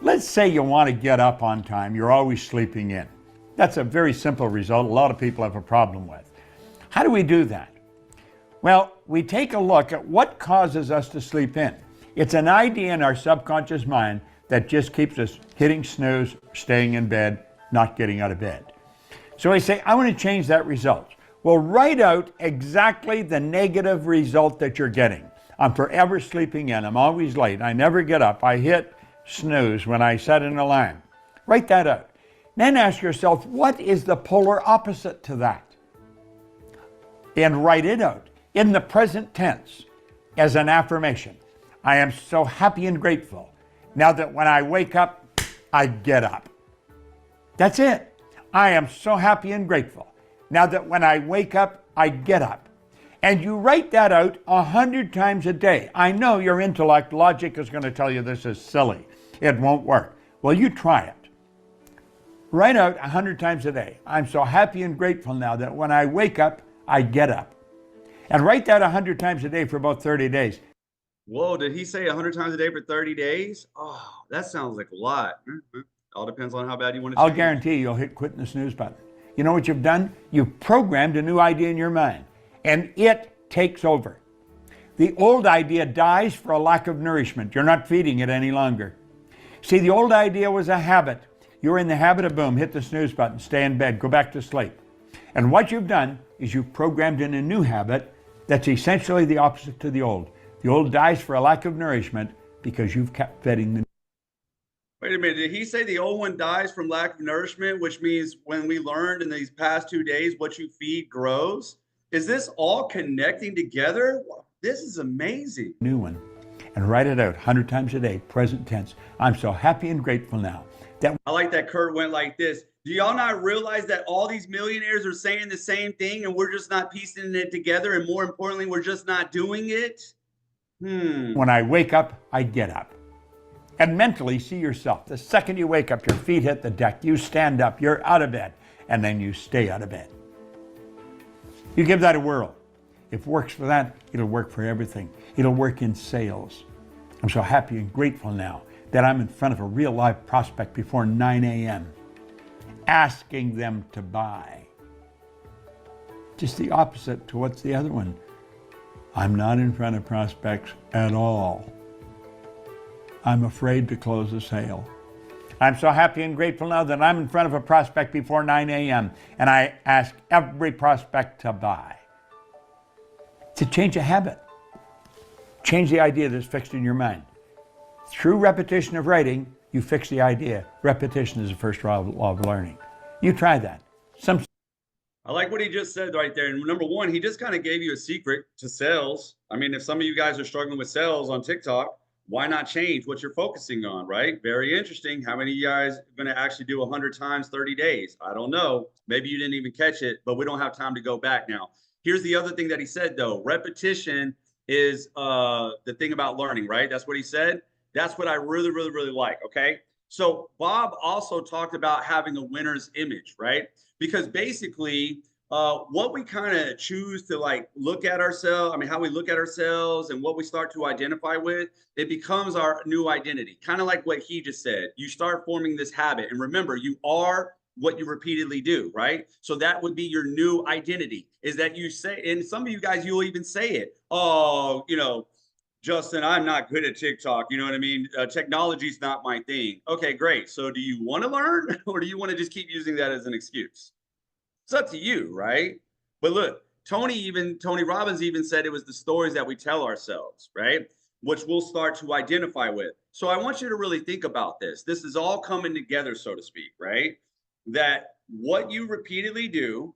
Let's say you want to get up on time. You're always sleeping in. That's a very simple result. A lot of people have a problem with. How do we do that? Well, we take a look at what causes us to sleep in. It's an idea in our subconscious mind that just keeps us hitting snooze, staying in bed, not getting out of bed. So we say, I want to change that result. Well, write out exactly the negative result that you're getting. I'm forever sleeping in. I'm always late. I never get up. I hit snooze when I set an alarm. Write that out. Then ask yourself, what is the polar opposite to that? And write it out in the present tense as an affirmation. I am so happy and grateful. Now that when I wake up, I get up. That's it. I am so happy and grateful. Now that when I wake up, I get up. And you write that out 100 times a day. I know your intellect, logic is going to tell you this is silly. It won't work. Well, you try it. Write out 100 times a day. I'm so happy and grateful now that when I wake up, I get up. And write that 100 times a day for about 30 days. Whoa, did he say 100 times a day for 30 days? Oh, that sounds like a lot. All depends on how bad you want to change. I'll guarantee you'll hit quit in the snooze button. You know what you've done? You've programmed a new idea in your mind, and it takes over. The old idea dies for a lack of nourishment. You're not feeding it any longer. See, the old idea was a habit. You're in the habit of boom, hit the snooze button, stay in bed, go back to sleep. And what you've done is you've programmed in a new habit that's essentially the opposite to the old. The old dies for a lack of nourishment because you've kept feeding the. Wait a minute, did he say the old one dies from lack of nourishment, which means when we learned in these past 2 days, what you feed grows? Is this all connecting together? This is amazing. New one. And write it out 100 times a day, present tense. I'm so happy and grateful now. I like that Kurt went like this. Do y'all not realize that all these millionaires are saying the same thing and we're just not piecing it together? And more importantly, we're just not doing it? When I wake up, I get up. And mentally see yourself. The second you wake up, your feet hit the deck, you stand up, you're out of bed, and then you stay out of bed. You give that a whirl. If it works for that, it'll work for everything. It'll work in sales. I'm so happy and grateful now that I'm in front of a real live prospect before 9 a.m. asking them to buy. Just the opposite to what's the other one. I'm not in front of prospects at all. I'm afraid to close a sale. I'm so happy and grateful now that I'm in front of a prospect before 9 a.m. and I ask every prospect to buy. To change a habit. Change the idea that's fixed in your mind. Through repetition of writing, you fix the idea. Repetition is the first law of learning. You try that. I like what he just said right there. And number one, he just kind of gave you a secret to sales. I mean, if some of you guys are struggling with sales on TikTok, why not change what you're focusing on, right? Very interesting. How many of you guys are going to actually do 100 times 30 days? I don't know. Maybe you didn't even catch it, but we don't have time to go back now. Here's the other thing that he said, though. Repetition is the thing about learning, right? That's what he said. That's what I really, really, really like, okay? So Bob also talked about having a winner's image, right? Because basically, what we kind of choose to like look at ourselves, I mean, how we look at ourselves and what we start to identify with, it becomes our new identity. Kind of like what he just said. You start forming this habit. And remember, you are what you repeatedly do, right? So that would be your new identity, is that you say, and some of you guys, you'll even say it. Oh, you know, Justin, I'm not good at TikTok. You know what I mean? Technology's not my thing. Okay, great. So do you want to learn or do you want to just keep using that as an excuse? It's up to you, right? But look, Tony Robbins even said it was the stories that we tell ourselves, right? Which we'll start to identify with. So I want you to really think about this. This is all coming together, so to speak, right? That what you repeatedly do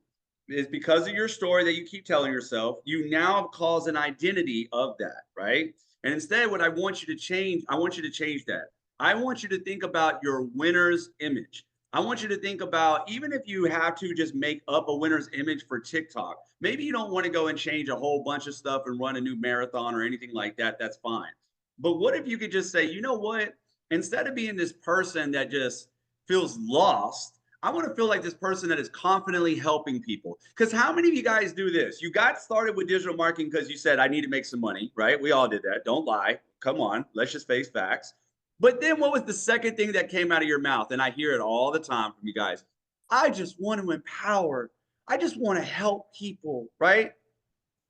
is because of your story that you keep telling yourself, you now cause an identity of that, right? And instead, what I want you to change, I want you to change that. I want you to think about your winner's image. I want you to think about, even if you have to just make up a winner's image for TikTok, maybe you don't want to go and change a whole bunch of stuff and run a new marathon or anything like that. That's fine. But what if you could just say, you know what? Instead of being this person that just feels lost, I want to feel like this person that is confidently helping people. Because how many of you guys do this? You got started with digital marketing because you said, I need to make some money, right? We all did that. Don't lie. Come on. Let's just face facts. But then what was the second thing that came out of your mouth? And I hear it all the time from you guys. I just want to empower. I just want to help people, right?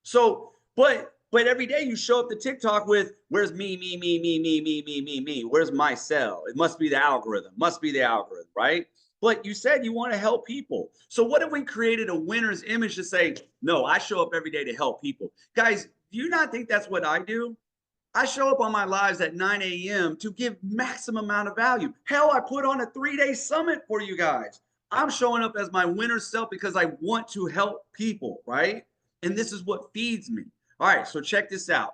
So, but every day you show up to TikTok with, where's me? Where's my cell? It must be the algorithm, right? But you said you want to help people. So what if we created a winner's image to say, no, I show up every day to help people? Guys, do you not think that's what I do? I show up on my lives at 9 a.m. to give maximum amount of value. Hell, I put on a 3-day summit for you guys. I'm showing up as my winner self because I want to help people, right? And this is what feeds me. All right, so check this out.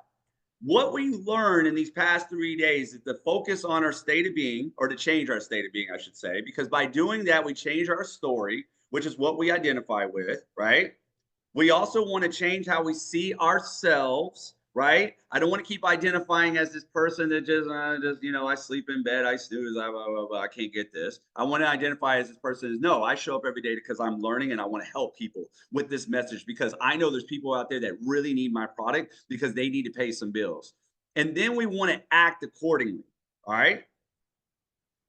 What we learned in these past 3 days is to focus on our state of being, or to change our state of being, I should say, because by doing that, we change our story, which is what we identify with, right? We also want to change how we see ourselves, right? I don't want to keep identifying as this person that just I sleep in bed, I snooze, I can't get this. I want to identify as this person as, no, I show up every day because I'm learning and I want to help people with this message, because I know there's people out there that really need my product because they need to pay some bills. And then we want to act accordingly, all right?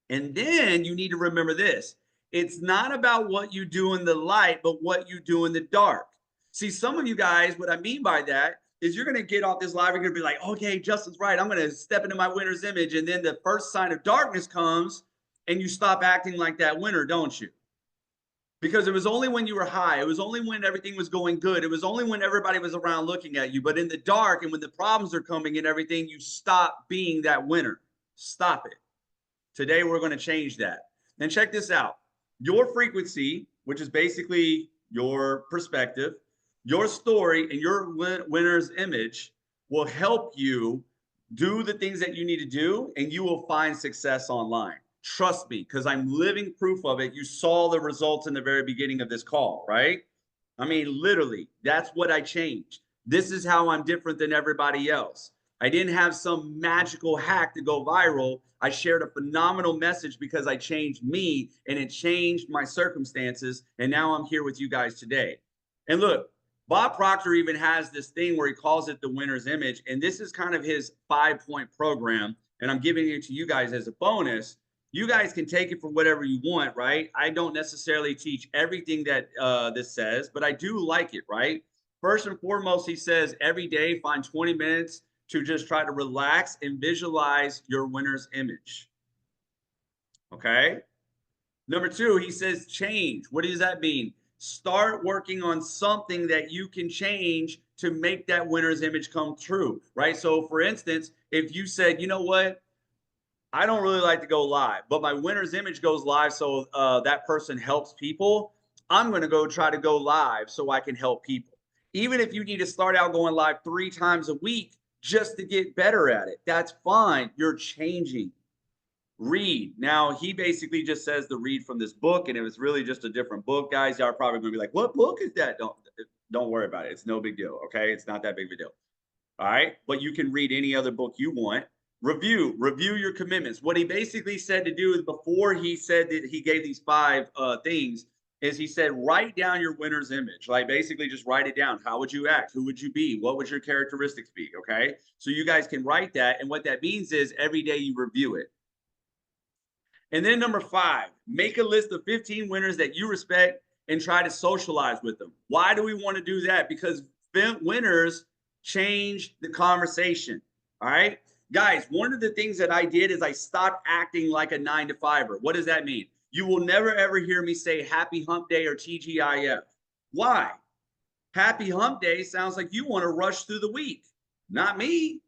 And then you need to remember this. It's not about what you do in the light, but what you do in the dark. See, some of you guys, what I mean by that is you're going to get off this live, you're going to be like, okay, Justin's right. I'm going to step into my winner's image. And then the first sign of darkness comes and you stop acting like that winner, don't you? Because it was only when you were high. It was only when everything was going good. It was only when everybody was around looking at you. But in the dark and when the problems are coming and everything, you stop being that winner. Stop it. Today, we're going to change that. And check this out. Your frequency, which is basically your perspective, your story, and your winner's image will help you do the things that you need to do, and you will find success online. Trust me, because I'm living proof of it. You saw the results in the very beginning of this call, right? I mean, literally, that's what I changed. This is how I'm different than everybody else. I didn't have some magical hack to go viral. I shared a phenomenal message because I changed me, and it changed my circumstances. And now I'm here with you guys today. And look, Bob Proctor even has this thing where he calls it the winner's image. And this is kind of his 5-point program. And I'm giving it to you guys as a bonus. You guys can take it for whatever you want, right? I don't necessarily teach everything that this says, but I do like it, right? First and foremost, he says every day, find 20 minutes to just try to relax and visualize your winner's image. Okay? Number 2, he says change. What does that mean? Start working on something that you can change to make that winner's image come true, right? So for instance, if you said, you know what, I don't really like to go live, but my winner's image goes live so that person helps people, I'm going to go try to go live so I can help people. Even if you need to start out going live 3 times a week just to get better at it, that's fine. You're changing. Read. Now, he basically just says to read from this book, and it was really just a different book, guys. Y'all are probably going to be like, what book is that? Don't worry about it. It's no big deal, okay? It's not that big of a deal. All right? But you can read any other book you want. Review your commitments. What he basically said to do is, before he said that he gave these 5 things, is he said, write down your winner's image. Like, basically just write it down. How would you act? Who would you be? What would your characteristics be? Okay? So you guys can write that. And what that means is every day you review it. And then number 5, make a list of 15 winners that you respect and try to socialize with them. Why do we want to do that? Because winners change the conversation. All right? Guys, one of the things that I did is I stopped acting like a 9-to-5er. What does that mean? You will never, ever hear me say happy hump day or TGIF. Why? Happy hump day sounds like you want to rush through the week. Not me.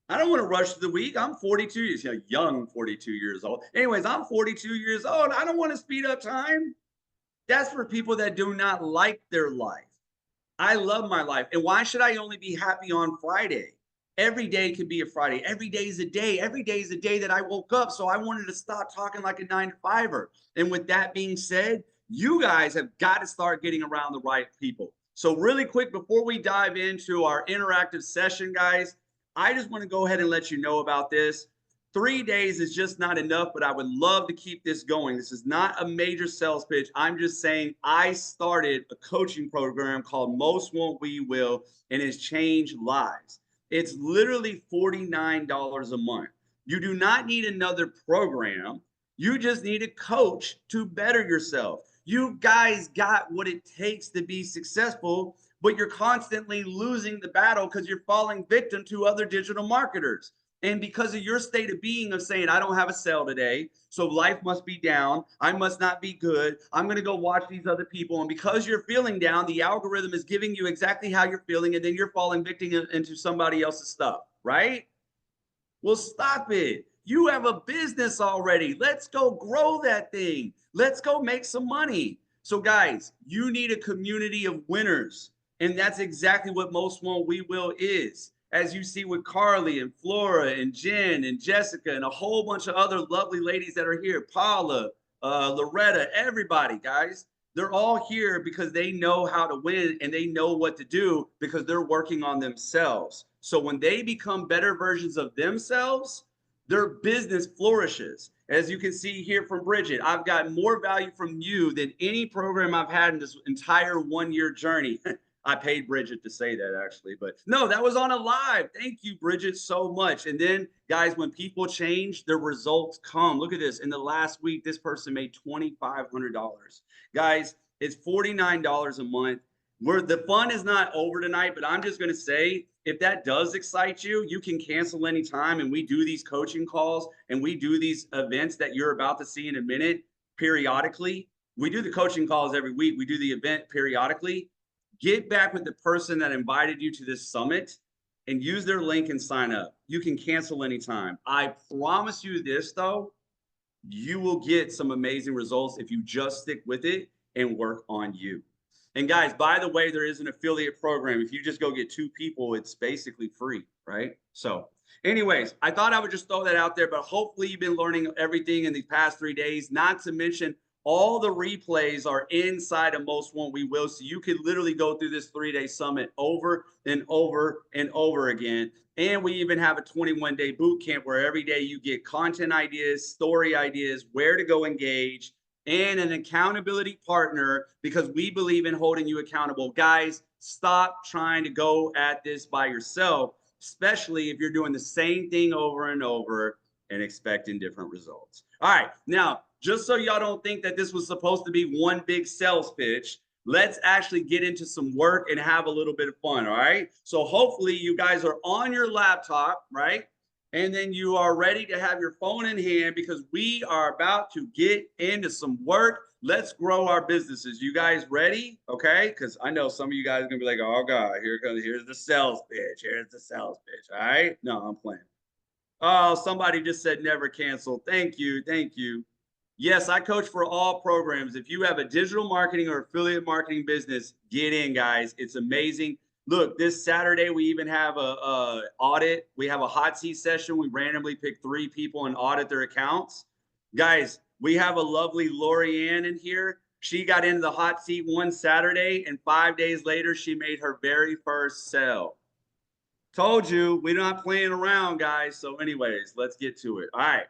I don't want to rush through the week. I'm 42 years, young 42 years old. Anyways, I'm 42 years old. I don't want to speed up time. That's for people that do not like their life. I love my life. And why should I only be happy on Friday? Every day could be a Friday. Every day is a day. Every day is a day that I woke up. So I wanted to stop talking like a 9-to-5er. And with that being said, you guys have got to start getting around the right people. So really quick, before we dive into our interactive session, guys, I just want to go ahead and let you know about this. 3 days is just not enough, but I would love to keep this going. This is not a major sales pitch. I'm just saying I started a coaching program called Most Won't We Will, and it's changed lives. It's literally $49 a month. You do not need another program. You just need a coach to better yourself. You guys got what it takes to be successful, but you're constantly losing the battle because you're falling victim to other digital marketers. And because of your state of being of saying, I don't have a sale today, so life must be down, I must not be good, I'm going to go watch these other people. And because you're feeling down, the algorithm is giving you exactly how you're feeling, and then you're falling victim into somebody else's stuff, right? Well, stop it. You have a business already. Let's go grow that thing. Let's go make some money. So guys, you need a community of winners. And that's exactly what Most Won't We Will is. As you see with Carly and Flora and Jen and Jessica and a whole bunch of other lovely ladies that are here, Paula, Loretta, everybody, guys, they're all here because they know how to win and they know what to do because they're working on themselves. So when they become better versions of themselves, their business flourishes. As you can see here from Bridget, I've got more value from you than any program I've had in this entire 1-year journey. I paid Bridget to say that actually, but no, that was on a live. Thank you, Bridget, so much. And then guys, when people change, their results come. Look at this. In the last week, this person made $2,500. Guys, it's $49 a month. The fun is not over tonight, but I'm just going to say, if that does excite you, you can cancel anytime. And we do these coaching calls and we do these events that you're about to see in a minute periodically. We do the coaching calls every week. We do the event periodically. Get back with the person that invited you to this summit and use their link and sign up. You can cancel anytime. I promise you this, though, you will get some amazing results if you just stick with it and work on you. And guys, by the way, there is an affiliate program. If you just go get 2 people, it's basically free, right? So anyways, I thought I would just throw that out there, but hopefully you've been learning everything in these past 3 days, not to mention all the replays are inside of Most Won't We Will. So you could literally go through this 3-day summit over and over and over again. And we even have a 21-day boot camp where every day you get content ideas, story ideas, where to go engage, and an accountability partner because we believe in holding you accountable. Guys, stop trying to go at this by yourself, especially if you're doing the same thing over and over and expecting different results. All right, now, just so y'all don't think that this was supposed to be one big sales pitch, let's actually get into some work and have a little bit of fun, all right? So hopefully you guys are on your laptop, right? And then you are ready to have your phone in hand because we are about to get into some work. Let's grow our businesses. You guys ready? Okay, because I know some of you guys are going to be like, oh, God, here's the sales pitch. Here's the sales pitch, all right? No, I'm playing. Oh, somebody just said never cancel. Thank you. Thank you. Yes, I coach for all programs. If you have a digital marketing or affiliate marketing business, get in, guys. It's amazing. Look, this Saturday, we even have a audit. We have a hot seat session. We randomly pick 3 people and audit their accounts. Guys, we have a lovely Lorianne in here. She got into the hot seat one Saturday, and 5 days later, she made her very first sale. Told you, we're not playing around, guys. So anyways, let's get to it. All right.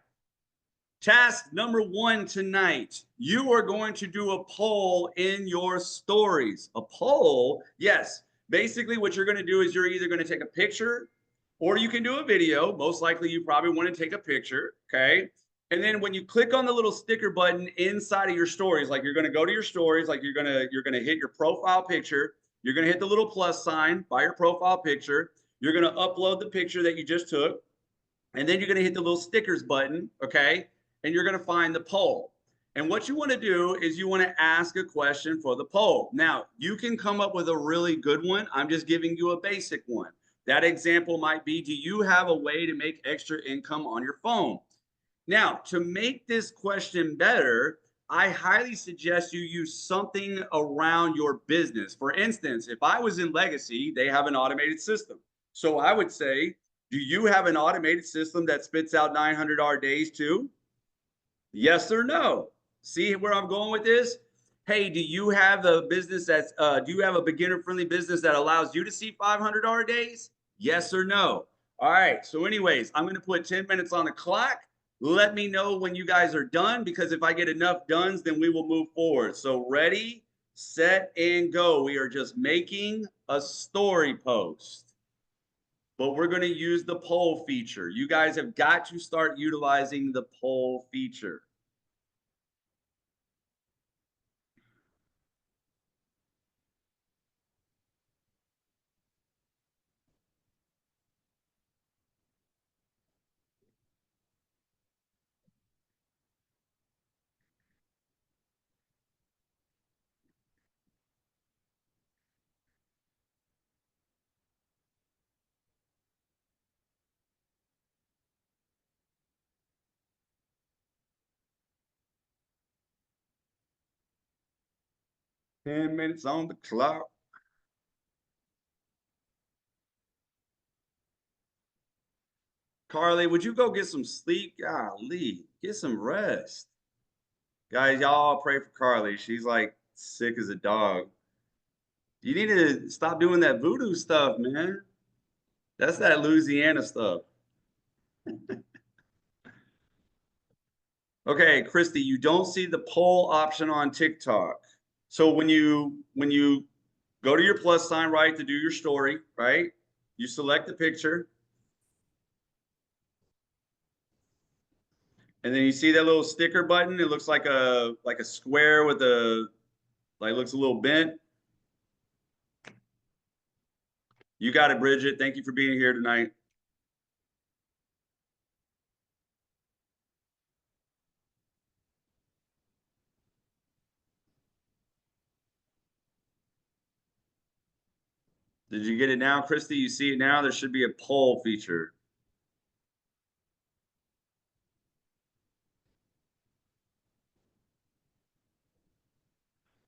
Task number 1 tonight, you are going to do a poll in your stories. A poll, yes. Basically, what you're going to do is you're either going to take a picture or you can do a video. Most likely, you probably want to take a picture, okay? And then when you click on the little sticker button inside of your stories, like you're going to go to your stories, like you're going to hit your profile picture. You're going to hit the little plus sign by your profile picture. You're going to upload the picture that you just took. And then you're going to hit the little stickers button, okay? And you're going to find the poll. And what you want to do is you want to ask a question for the poll. Now, you can come up with a really good one. I'm just giving you a basic one. That example might be, do you have a way to make extra income on your phone? Now, to make this question better, I highly suggest you use something around your business. For instance, if I was in Legacy, they have an automated system. So I would say, Do you have an automated system that spits out 900 days too? Yes or no? See where I'm going with this? Hey, do you have a business that's, do you have a beginner friendly business that allows you to see 500 days? Yes or no? All right. So anyways, I'm going to put 10 minutes on the clock. Let me know when you guys are done, because if I get enough dones, then we will move forward. So ready, set, and go. We are just making a story post, but we're going to use the poll feature. You guys have got to start utilizing the poll feature. Ten minutes on the clock. Carly, would you go get some sleep? Golly, get some rest. Guys, y'all pray for Carly. She's like sick as a dog. You need to stop doing that voodoo stuff, man. That's that Louisiana stuff. Okay, Christy, you don't see the poll option on TikTok. So when you go to your plus sign, right, to do your story, right? You select the picture. And then you see that little sticker button. It looks like a square with a, like, looks a little bent. You got it, Bridget. Thank you for being here tonight. Did you get it now, Christy? You see it now? There should be a poll feature.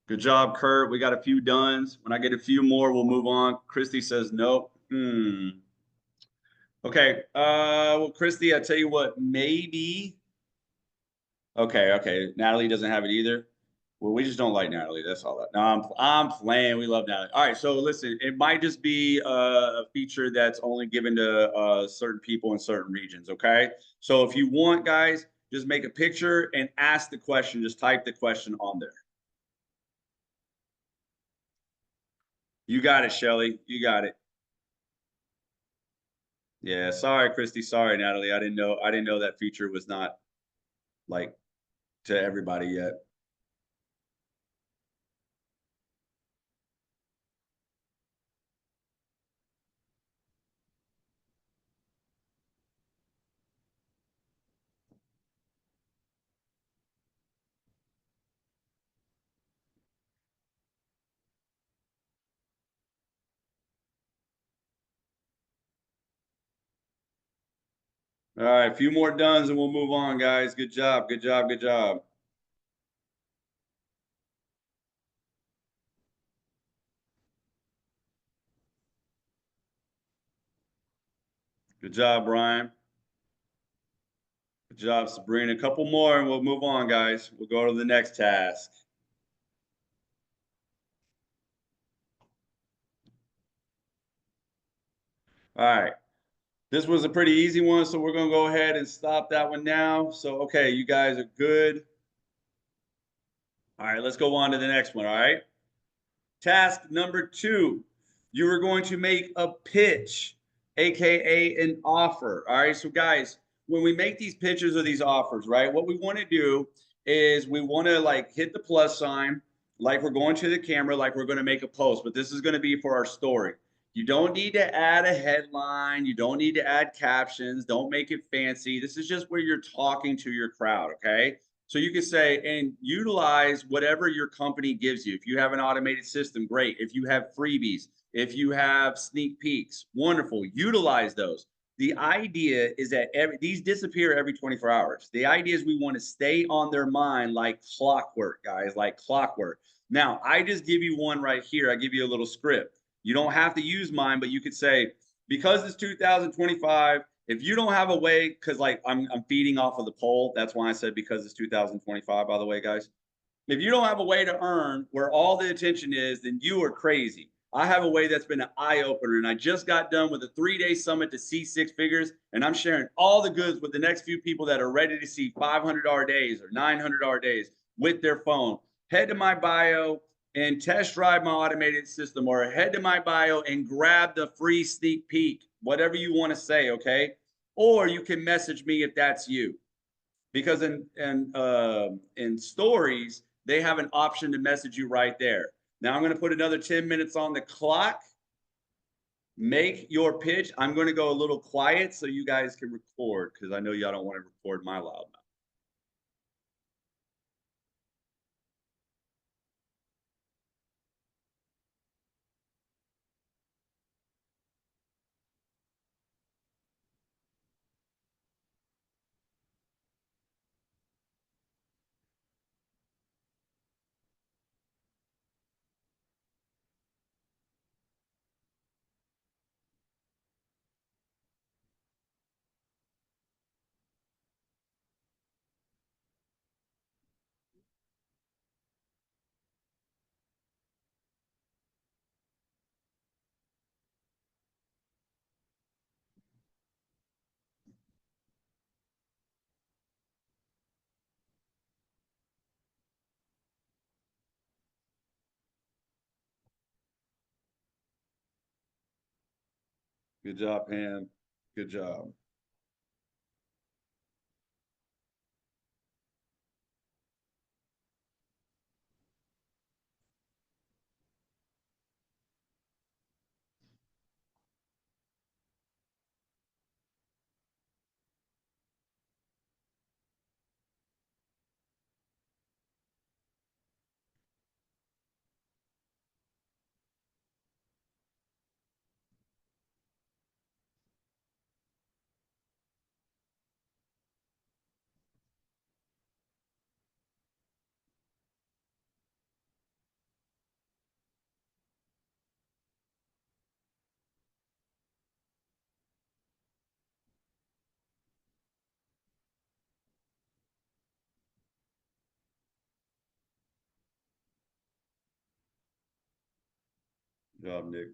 Good job, Kurt. We got a few dones. When I get a few more, we'll move on. Christy says nope. Okay. Well, Christy, I tell you what, maybe. Okay. Natalie doesn't have it either. Well, we just don't like Natalie. That's all that. No, I'm playing. We love Natalie. All right. So listen, it might just be a feature that's only given to certain people in certain regions. Okay. So if you want, guys, just make a picture and ask the question. Just type the question on there. You got it, Shelly. You got it. Yeah, sorry, Christy. Sorry, Natalie. I didn't know that feature was not like to everybody yet. All right, a few more dones and we'll move on, guys. Good job. Good job. Good job. Good job, Brian. Good job, Sabrina. A couple more and we'll move on, guys. We'll go to the next task. All right. This was a pretty easy one, so we're going to go ahead and stop that one now. So, okay, you guys are good. All right, let's go on to the next one, all right? Task number 2. You are going to make a pitch, aka an offer. All right, so guys, when we make these pitches or these offers, right, what we want to do is we want to like hit the plus sign, like we're going to the camera, like we're going to make a post, but this is going to be for our story. You don't need to add a headline. You don't need to add captions. Don't make it fancy. This is just where you're talking to your crowd, okay? So you can say and utilize whatever your company gives you. If you have an automated system, great. If you have freebies, if you have sneak peeks, wonderful. Utilize those. The idea is that these disappear every 24 hours. The idea is we want to stay on their mind like clockwork, guys, like clockwork. Now, I just give you one right here. I give you a little script. You don't have to use mine, but you could say, because it's 2025, if you don't have a way, because like I'm feeding off of the poll, that's why I said because it's 2025, by the way, guys. If you don't have a way to earn where all the attention is, then you are crazy. I have a way that's been an eye opener, and I just got done with a 3-day summit to see 6 figures, and I'm sharing all the goods with the next few people that are ready to see $500 days or $900 days with their phone. Head to my bio and test drive my automated system, or head to my bio and grab the free sneak peek, whatever you want to say, okay? Or you can message me if that's you, because in stories they have an option to message you right there. Now I'm going to put another 10 minutes on the clock. Make your pitch. I'm going to go a little quiet so you guys can record, because I know y'all don't want to record my loud mouth. Good job, Pam. Good job. Good job, Nick.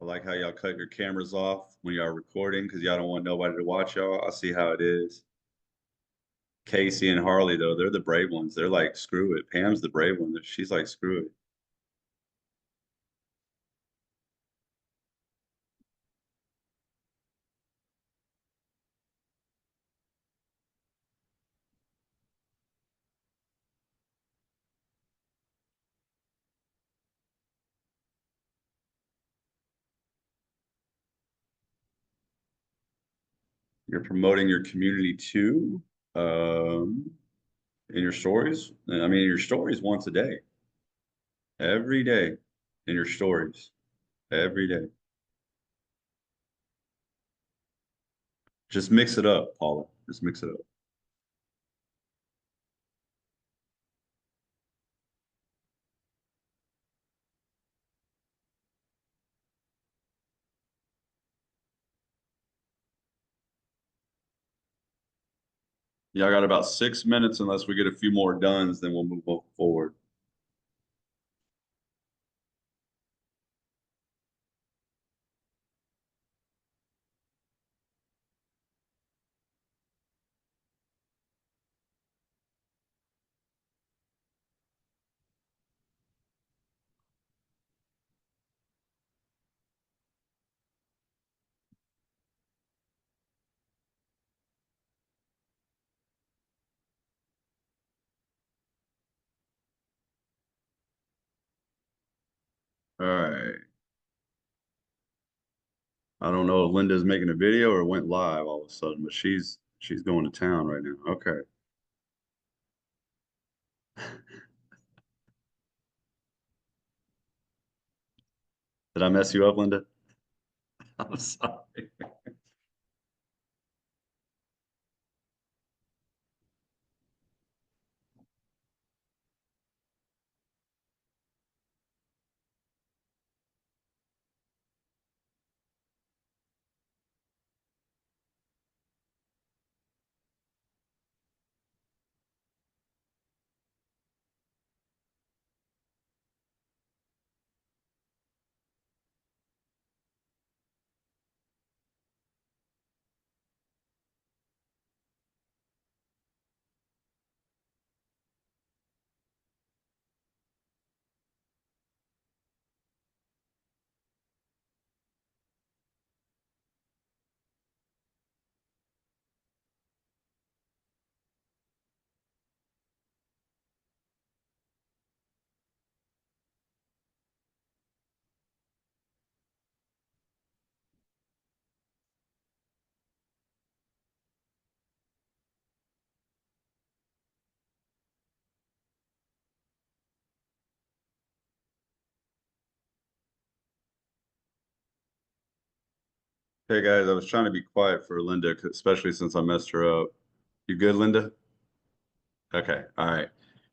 I like how y'all cut your cameras off when y'all recording, because y'all don't want nobody to watch y'all. I see how it is. Casey and Harley, though, they're the brave ones. They're like, screw it. Pam's the brave one. She's like, screw it. You're promoting your community too, in your stories. I mean, your stories once a day, every day, in your stories, every day. Just mix it up, Paula. Just mix it up. Yeah, I got about 6 minutes unless we get a few more dones, then we'll move forward. All right. I don't know if Linda's making a video or went live all of a sudden, but she's going to town right now. Okay. Did I mess you up, Linda? I'm sorry. Hey guys, I was trying to be quiet for Linda, especially since I messed her up. You good, Linda? Okay, all right.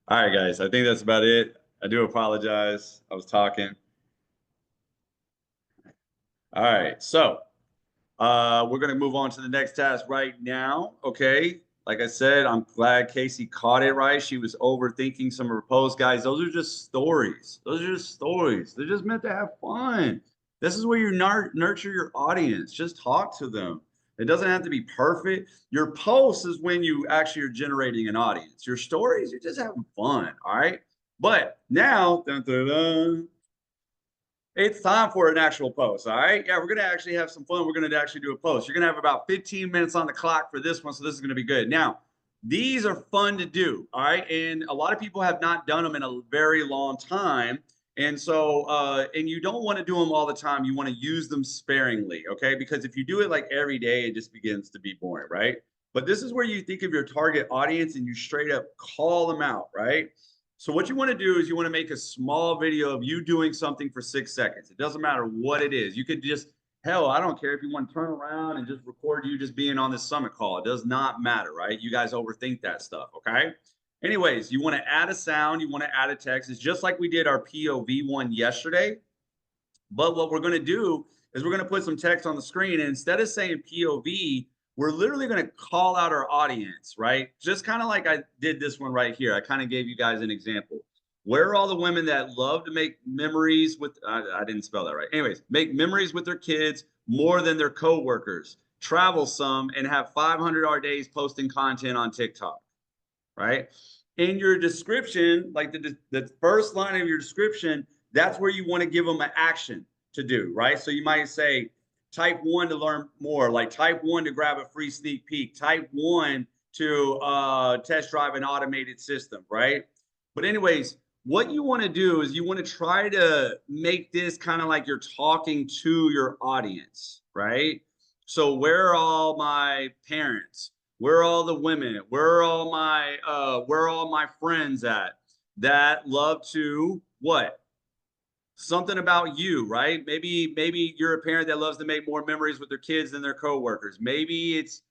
All right, guys, I think that's about it. I do apologize. I was talking. All right, so we're gonna move on to the next task right now, okay? Like I said, I'm glad Casey caught it right. She was overthinking some of her posts. Guys, those are just stories. Those are just stories. They're just meant to have fun. This is where you nurture your audience. Just talk to them. It doesn't have to be perfect. Your posts is when you actually are generating an audience. Your stories, you're just having fun, all right? But now, dun, dun, dun, it's time for an actual post, all right? Yeah, we're going to actually have some fun. We're going to actually do a post. You're going to have about 15 minutes on the clock for this one, so this is going to be good. Now, these are fun to do, all right? And a lot of people have not done them in a very long time. And so, and you don't want to do them all the time. You want to use them sparingly, okay? Because if you do it like every day, it just begins to be boring, right? But this is where you think of your target audience and you straight up call them out, right? So what you want to do is you want to make a small video of you doing something for 6 seconds. It doesn't matter what it is. You could just, hell, I don't care if you want to turn around and just record you just being on this summit call. It does not matter, right? You guys overthink that stuff, okay? Anyways, you want to add a sound, you want to add a text. It's just like we did our POV one yesterday. But what we're going to do is we're going to put some text on the screen. And instead of saying POV, we're literally going to call out our audience, right? Just kind of like I did this one right here. I kind of gave you guys an example. Where are all the women that love to make memories with, I didn't spell that right. Anyways, make memories with their kids more than their coworkers, travel some, and have 500 days posting content on TikTok, right? In your description, like the first line of your description, that's where you want to give them an action to do, right? So you might say, type 1 to learn more, like type 1 to grab a free sneak peek, type 1 to test drive an automated system, right? But anyways, what you want to do is you want to try to make this kind of like you're talking to your audience, right? So where are all my parents? Where are all the women? Where are all my friends at that love to what? Something about you, right? Maybe you're a parent that loves to make more memories with their kids than their coworkers. Maybe it's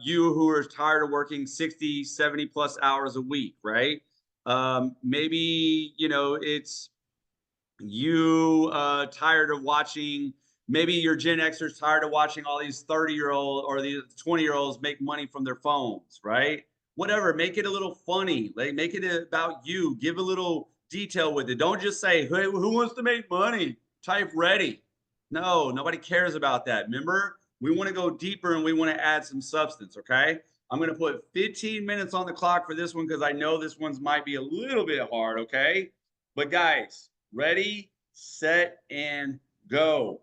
you who are tired of working 60, 70 plus hours a week, right? Maybe, you know, it's you tired of watching, maybe your Gen Xers tired of watching all these 30-year-old or these 20-year-olds make money from their phones, right? Whatever, make it a little funny, like make it about you, give a little detail with it. Don't just say, hey, who wants to make money? Type ready. No, nobody cares about that. Remember, we want to go deeper and we want to add some substance, okay? I'm going to put 15 minutes on the clock for this one because I know this one's might be a little bit hard, okay? But guys, ready, set, and go.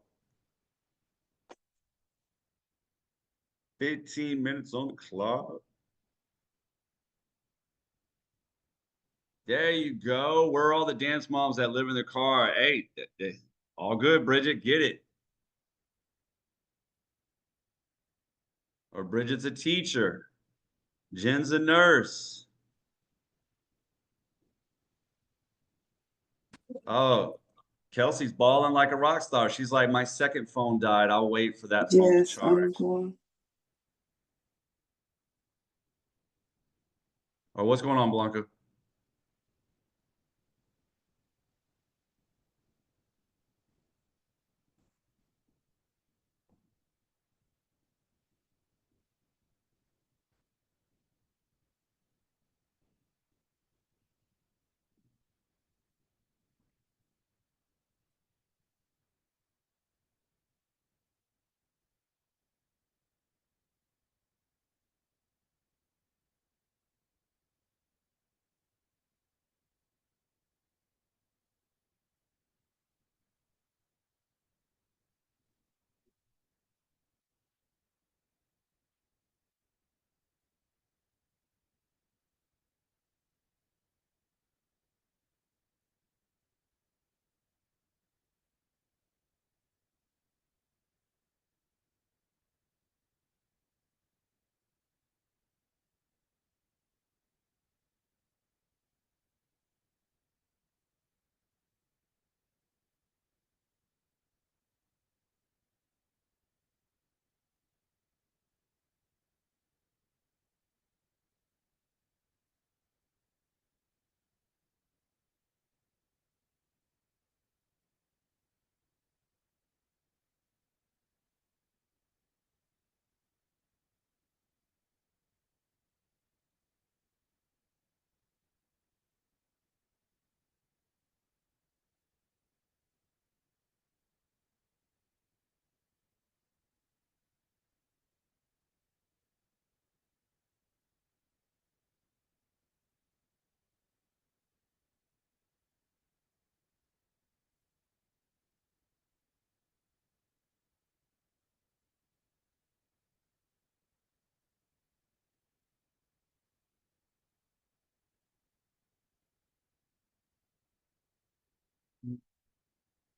15 minutes on the clock. There you go. Where are all the dance moms that live in their car? Hey, all good, Bridget, get it. Or Bridget's a teacher. Jen's a nurse. Oh, Kelsey's balling like a rock star. She's like, my second phone died. I'll wait for that phone to charge. Oh, what's going on, Blanca?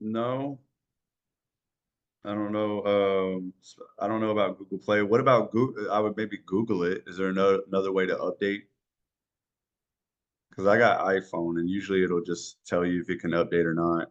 No, I don't know. I don't know about Google Play. What about Google? I would maybe Google it. Is there another way to update? Because I got iPhone and usually it'll just tell you if it can update or not.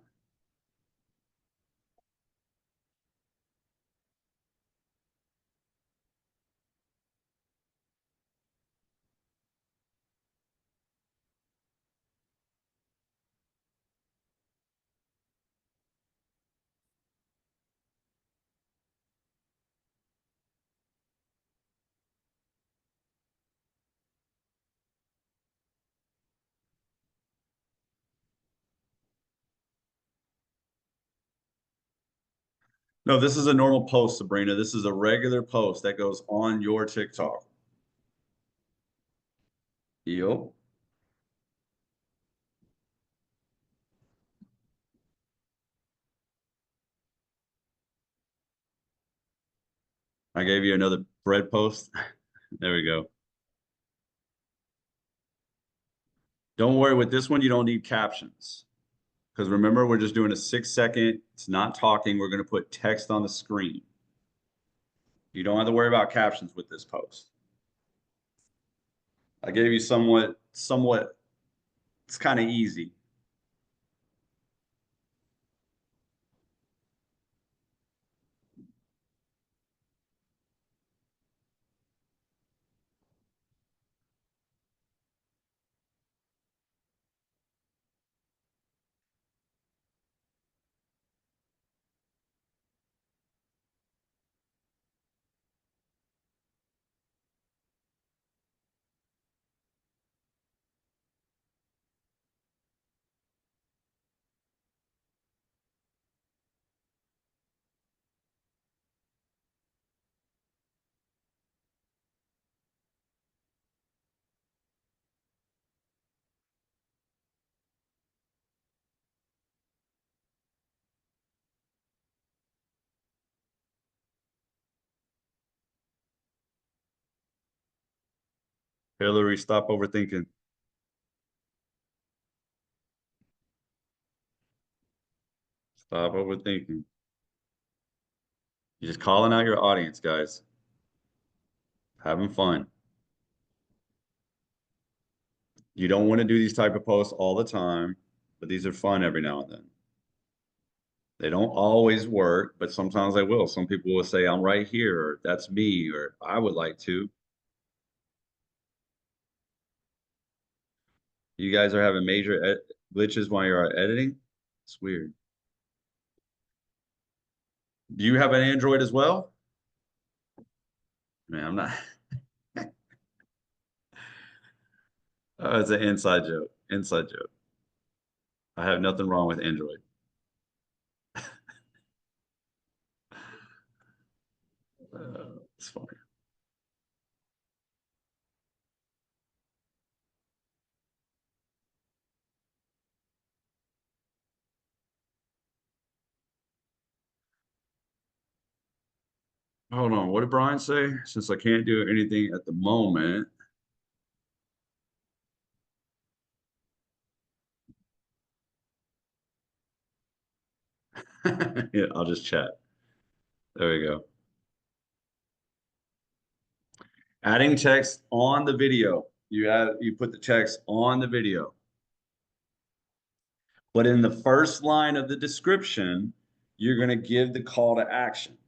No, this is a normal post, Sabrina. This is a regular post that goes on your TikTok. Yo. I gave you another bread post. There we go. Don't worry, with this one, you don't need captions. Because remember, we're just doing a 6-second, it's not talking. We're going to put text on the screen. You don't have to worry about captions with this post. I gave you somewhat, it's kind of easy. Hillary, stop overthinking. Stop overthinking. You're just calling out your audience, guys. Having fun. You don't want to do these type of posts all the time, but these are fun every now and then. They don't always work, but sometimes they will. Some people will say, I'm right here, or that's me, or I would like to. You guys are having major glitches while you're editing? It's weird. Do you have an Android as well? Man, I'm not. Oh, it's an inside joke. Inside joke. I have nothing wrong with Android. It's funny. Hold on. What did Brian say? Since I can't do anything at the moment. Yeah, I'll just chat. There we go. Adding text on the video. You put the text on the video. But in the first line of the description, you're going to give the call to action.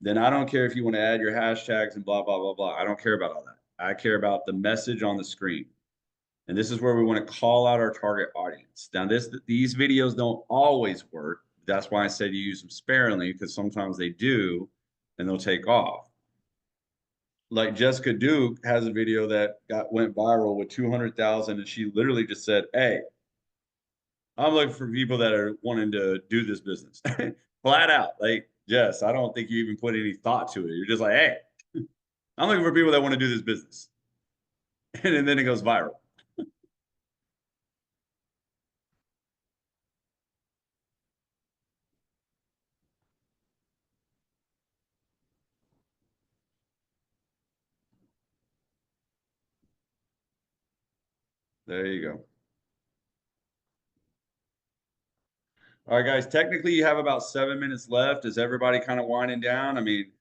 Then I don't care if you want to add your hashtags and blah, blah, blah, blah. I don't care about all that. I care about the message on the screen. And this is where we want to call out our target audience. Now, these videos don't always work. That's why I said you use them sparingly, because sometimes they do, and they'll take off. Like Jessica Duke has a video that went viral with 200,000, and she literally just said, "Hey, I'm looking for people that are wanting to do this business." Flat out. Like, Jess, I don't think you even put any thought to it. You're just like, "Hey, I'm looking for people that want to do this business." And then it goes viral. There you go. All right, guys, technically you have about 7 minutes left. Is everybody kind of winding down? I mean,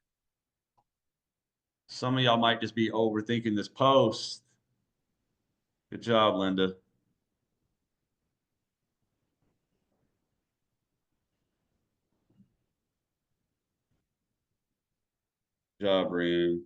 some of y'all might just be overthinking this post. Good job, Linda. Good job, Brian.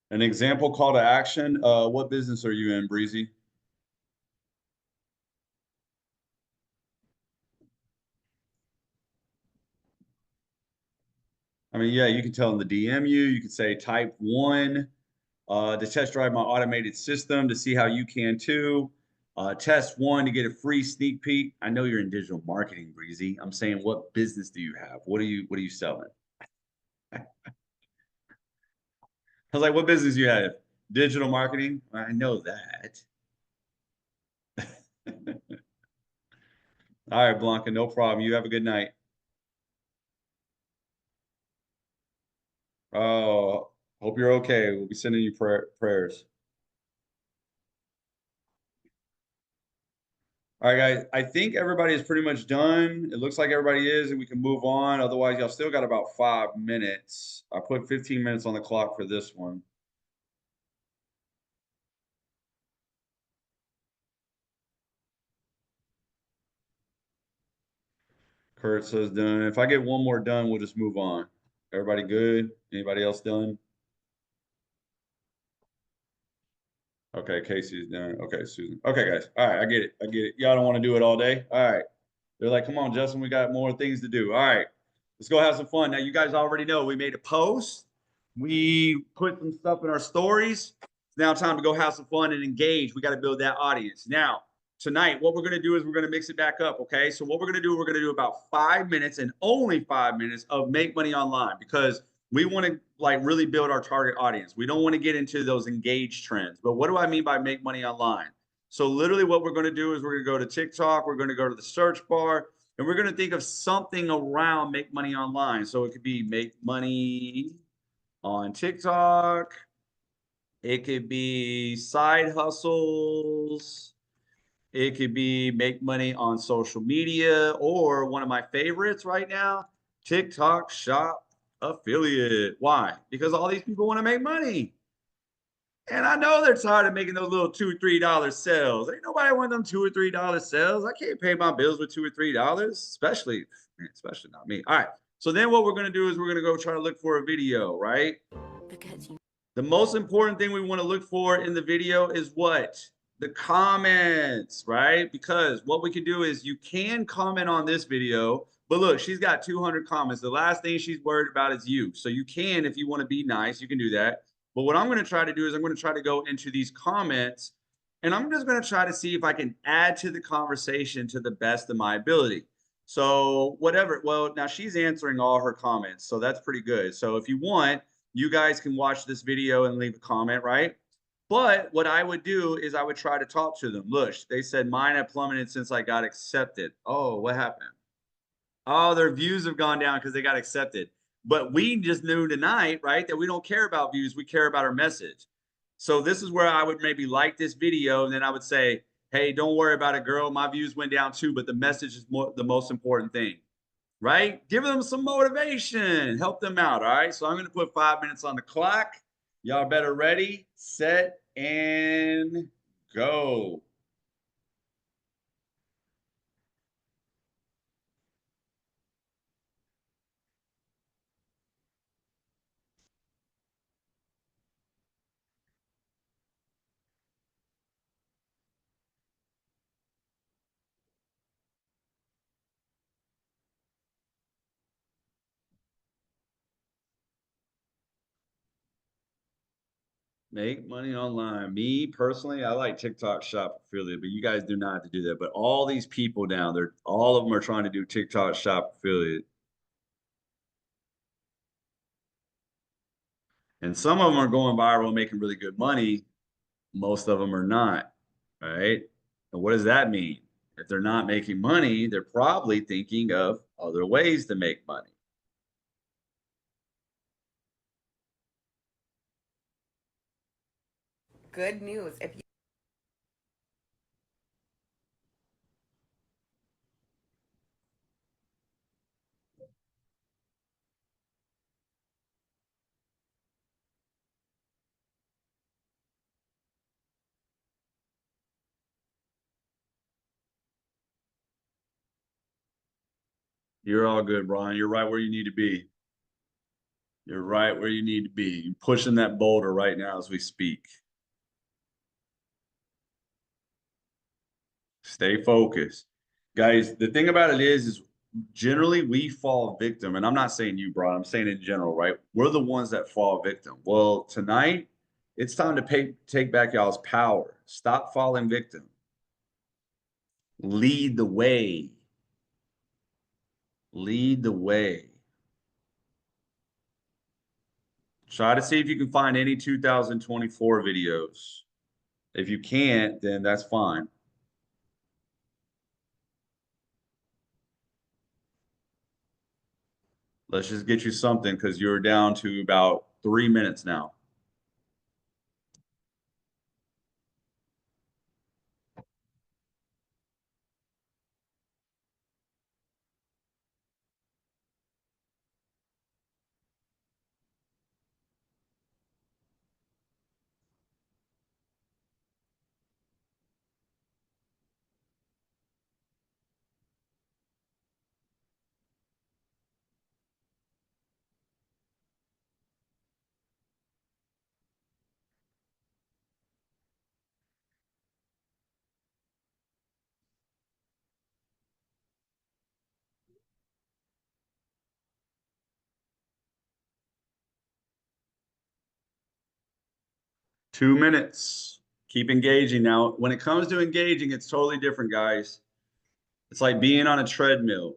An example call to action. What business are you in, Breezy? I mean, yeah, you can tell them to DM you. You can say type 1 to test drive my automated system to see how you can too. Test 1 to get a free sneak peek. I know you're in digital marketing, Breezy. I'm saying, what business do you have? What are you selling? I was like, what business do you have? Digital marketing? I know that. All right, Blanca, no problem. You have a good night. Oh, hope you're okay. We'll be sending you prayers. All right, guys. I think everybody is pretty much done. It looks like everybody is, and we can move on. Otherwise, y'all still got about 5 minutes. I put 15 minutes on the clock for this one. Kurt says done. If I get one more done, we'll just move on. Everybody good? Anybody else done? Okay, Casey's done. Okay, Susan. Okay, guys. All right, I get it. I get it. Y'all don't want to do it all day. All right. They're like, come on, Justin, we got more things to do. All right, let's go have some fun. Now, you guys already know we made a post. We put some stuff in our stories. It's now time to go have some fun and engage. We got to build that audience. Now, tonight, what we're going to do is we're going to mix it back up, okay? So what we're going to do about 5 minutes and only 5 minutes of Make Money Online, because we want to like really build our target audience. We don't want to get into those engaged trends. But what do I mean by Make Money Online? So literally what we're going to do is we're going to go to TikTok, we're going to go to the search bar, and we're going to think of something around make money online. So it could be make money on TikTok. It could be side hustles. It could be make money on social media, or one of my favorites right now, TikTok shop affiliate. Why? Because all these people want to make money. And I know they're tired of making those little $2 or $3 sales. Ain't nobody want them $2 or $3 sales. I can't pay my bills with $2 or $3, especially not me. All right. So then what we're going to do is we're going to go try to look for a video, right? Because you The most important thing we want to look for in the video is what? The comments, right? Because what we can do is you can comment on this video, but look, she's got 200 comments. The last thing she's worried about is you. So you can, if you want to be nice, you can do that. But what I'm going to try to do is I'm going to try to go into these comments, and I'm just going to try to see if I can add to the conversation to the best of my ability. So whatever. Well, now she's answering all her comments, so that's pretty good. So if you want, you guys can watch this video and leave a comment, right? But what I would do is I would try to talk to them. Look, they said mine have plummeted since I got accepted. Oh, what happened? Oh, their views have gone down because they got accepted. But we just knew tonight, right, that we don't care about views. We care about our message. So this is where I would maybe like this video, and then I would say, hey, don't worry about it, girl. My views went down too, but the message is the most important thing, right? Give them some motivation. Help them out, all right? So I'm going to put 5 minutes on the clock. Y'all better ready, set, and go. Make money online. Me personally, I like TikTok shop affiliate, but you guys do not have to do that. But all these people down there, all of them are trying to do TikTok shop affiliate. And some of them are going viral and making really good money. Most of them are not, right? And what does that mean? If they're not making money, they're probably thinking of other ways to make money. Good news. If you You're all good, Brian. You're right where you need to be. You're right where you need to be. You're pushing that boulder right now as we speak. Stay focused. Guys, the thing about it is generally we fall victim. And I'm not saying you, Brian. I'm saying in general, right? We're the ones that fall victim. Well, tonight, it's time to take back y'all's power. Stop falling victim. Lead the way. Lead the way. Try to see if you can find any 2024 videos. If you can't, then that's fine. Let's just get you something because you're down to about 3 minutes now. Two minutes. Keep engaging. Now, when it comes to engaging, it's totally different, guys. It's like being on a treadmill.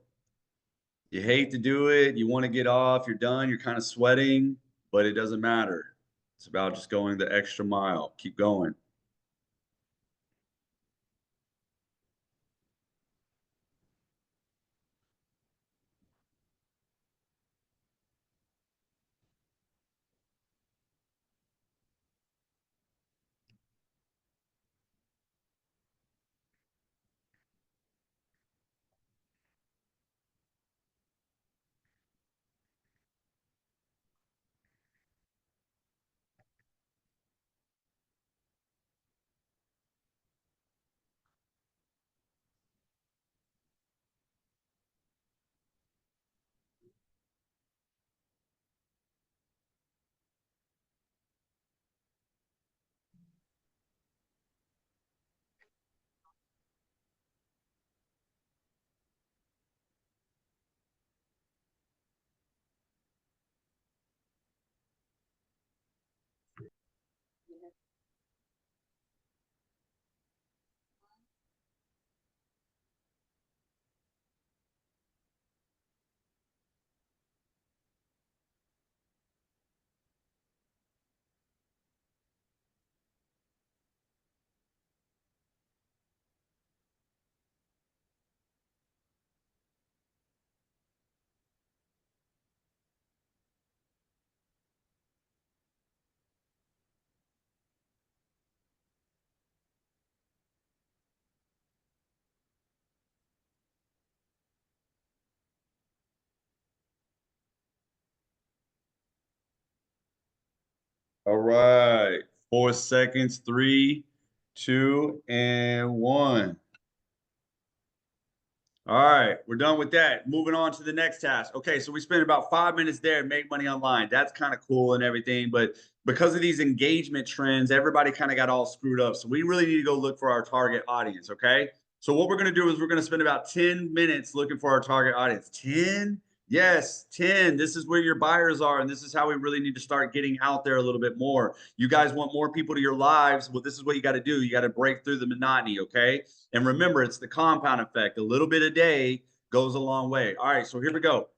You hate to do it. You want to get off. You're done. You're kind of sweating, but it doesn't matter. It's about just going the extra mile. Keep going. All right. 4 seconds. 3, 2, and 1. All right, we're done with that. Moving on to the next task. Okay, so we spent about 5 minutes there, make money online. That's kind of cool and everything, but because of these engagement trends, everybody kind of got all screwed up. So we really need to go look for our target audience, okay? So what we're going to do is we're going to spend about 10 minutes looking for our target audience. 10? Yes, 10. This is where your buyers are, and this is how we really need to start getting out there a little bit more. You guys want more people to your lives? Well, this is what you got to do. You got to break through the monotony, okay? And remember, it's the compound effect. A little bit a day goes a long way. All right, so here we go.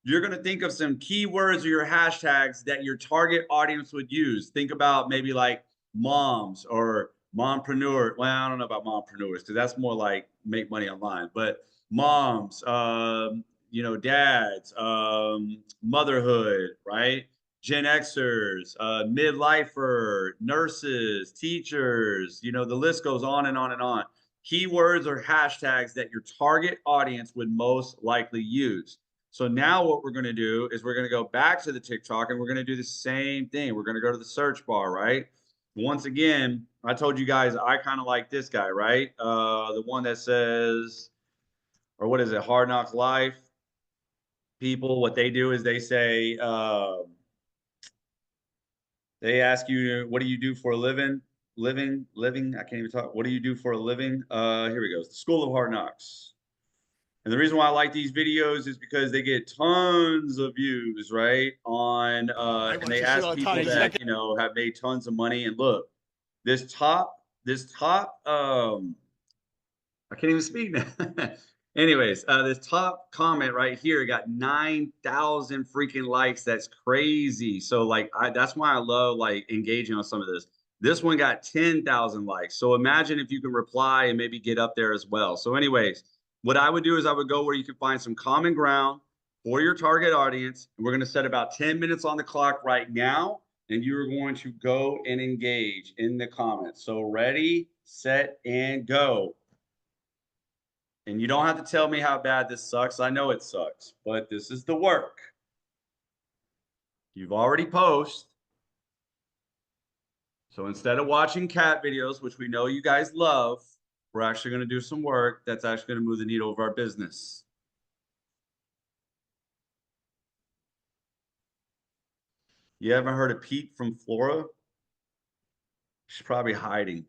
You're going to think of some keywords or your hashtags that your target audience would use. Think about maybe like moms or mompreneur. Well, I don't know about mompreneurs because that's more like make money online, but moms, you know, dads, motherhood, right? Gen Xers, midlifer, nurses, teachers, you know, the list goes on and on and on. Keywords or hashtags that your target audience would most likely use. So now what we're going to do is we're going to go back to the TikTok and we're going to do the same thing. We're going to go to the search bar, right? Once again, I told you guys I kind of like this guy, right? The one that says, or what is it, Hard Knock Life. People, what they do is they say, they ask you, what do you do for a living? Living, I can't even talk. What do you do for a living? Here we go. It's the School of Hard Knocks. And the reason why I like these videos is because they get tons of views, right? On and they ask people that, you know, have made tons of money. And look, this top, I can't even speak now. Anyways, this top comment right here got 9,000 freaking likes. That's crazy. So like, that's why I love like engaging on some of this. This one got 10,000 likes. So imagine if you can reply and maybe get up there as well. So anyways, what I would do is I would go where you can find some common ground for your target audience. And we're going to set about 10 minutes on the clock right now. And you're going to go and engage in the comments. So ready, set, and go. And you don't have to tell me how bad this sucks. I know it sucks, but this is the work. You've already posted. So instead of watching cat videos, which we know you guys love, we're actually going to do some work that's actually going to move the needle of our business. You haven't heard of Pete from Flora? She's probably hiding.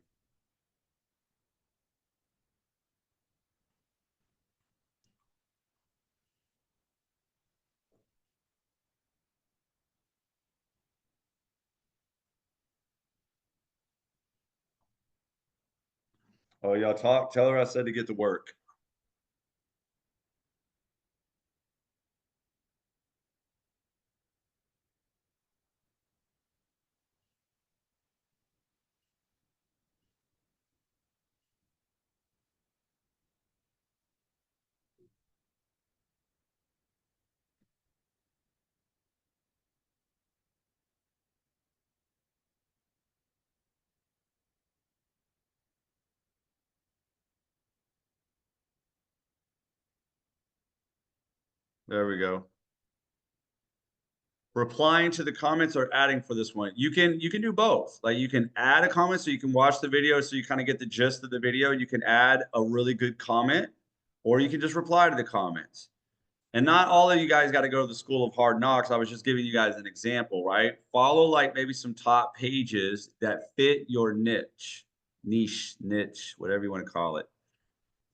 Oh, y'all talk? Tell her I said to get to work. There we go. Replying to the comments or adding for this one. You can do both. Like you can add a comment so you can watch the video so you kind of get the gist of the video. You can add a really good comment, or you can just reply to the comments. And not all of you guys got to go to the School of Hard Knocks. I was just giving you guys an example, right? Follow like maybe some top pages that fit your niche, whatever you want to call it,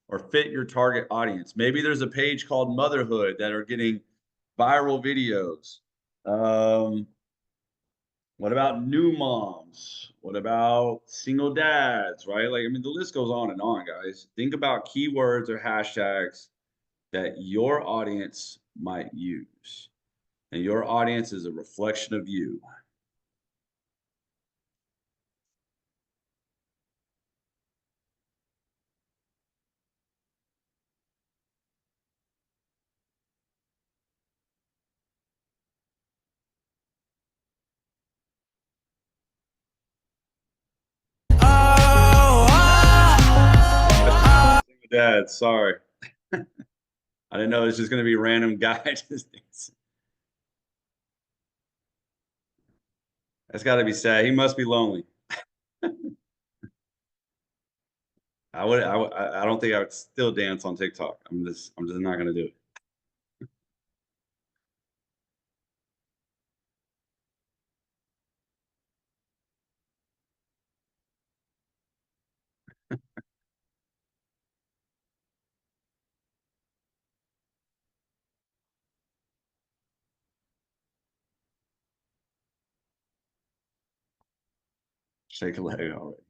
or fit your target audience. Maybe there's a page called Motherhood that are getting viral videos. What about new moms? What about single dads, right? Like, I mean, the list goes on and on, guys. Think about keywords or hashtags that your audience might use. And your audience is a reflection of you. Dad, sorry. I didn't know it was just going to be random guy just dancing. That's got to be sad. He must be lonely. I don't think I would still dance on TikTok. I'm just not gonna do it. Shake a leg already.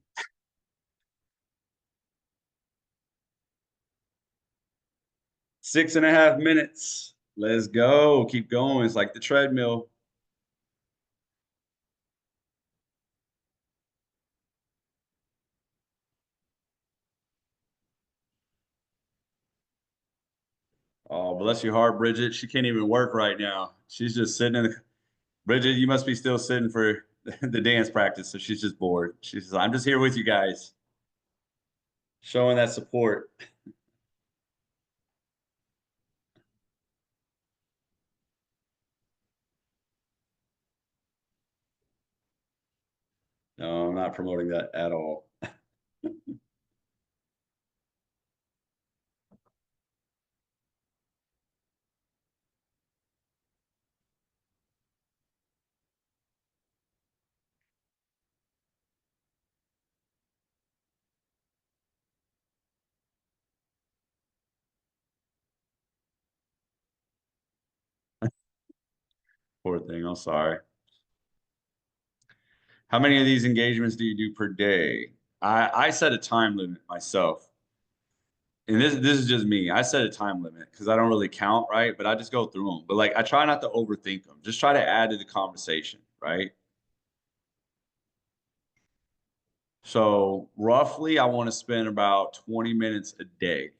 6.5 minutes. Let's go. Keep going. It's like the treadmill. Oh, bless your heart, Bridget. She can't even work right now. She's just sitting in the. Bridget, you must be still sitting for the dance practice. So she's just bored. She says, I'm just here with you guys, showing that support. No, I'm not promoting that at all. Poor thing. I'm sorry. How many of these engagements do you do per day? I set a time limit myself. And this is just me. I set a time limit because I don't really count, right? But I just go through them. But like I try not to overthink them. Just try to add to the conversation, right? So roughly, I want to spend about 20 minutes a day.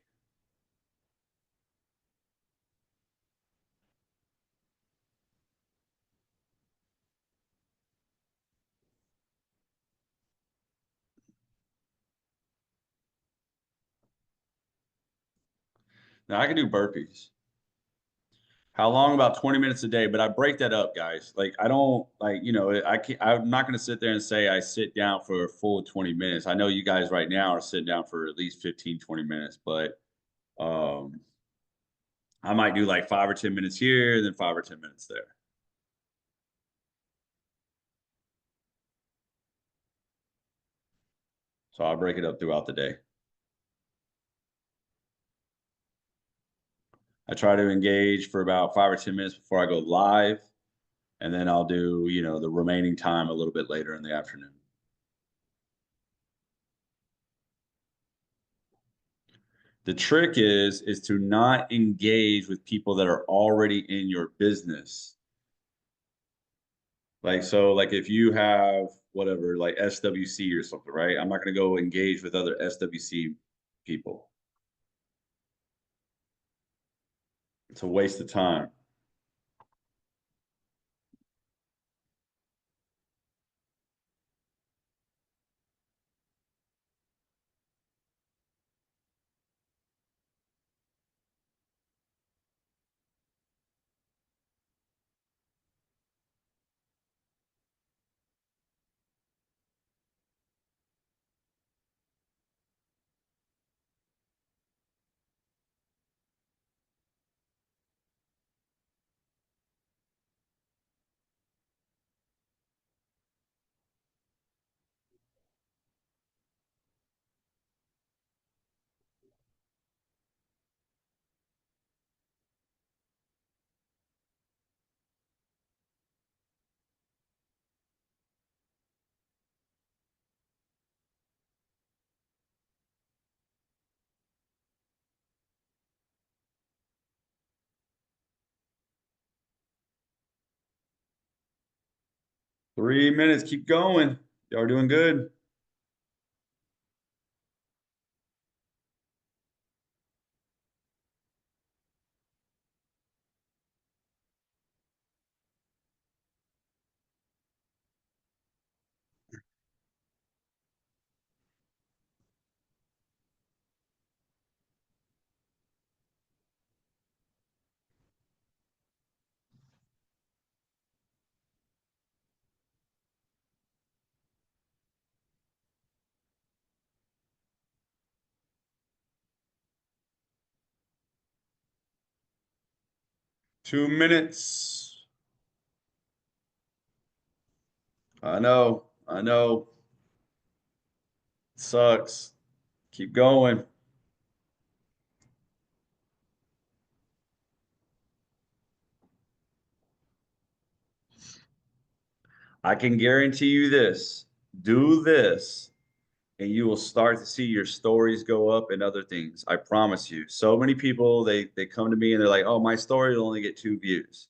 Now I can do burpees. How long? About 20 minutes a day, but I break that up, guys. Like I don't like, I can't, I'm not going to sit there and say I sit down for a full 20 minutes. I know you guys right now are sitting down for at least 15, 20 minutes, but um I might do like 5 or 10 minutes here, then 5 or 10 minutes there. So I'll break it up throughout the day. I try to engage for about 5 or 10 minutes before I go live, and then I'll do, the remaining time a little bit later in the afternoon. The trick is to not engage with people that are already in your business. Like if you have whatever, like SWC or something, right? I'm not going to go engage with other SWC people. It's a waste of time. Three minutes. Keep going. Y'all are doing good. 2 minutes. I know. Sucks. Keep going. I can guarantee you this. Do this, and you will start to see your stories go up and other things. I promise you. So many people, they come to me and they're like, oh, my story will only get 2 views.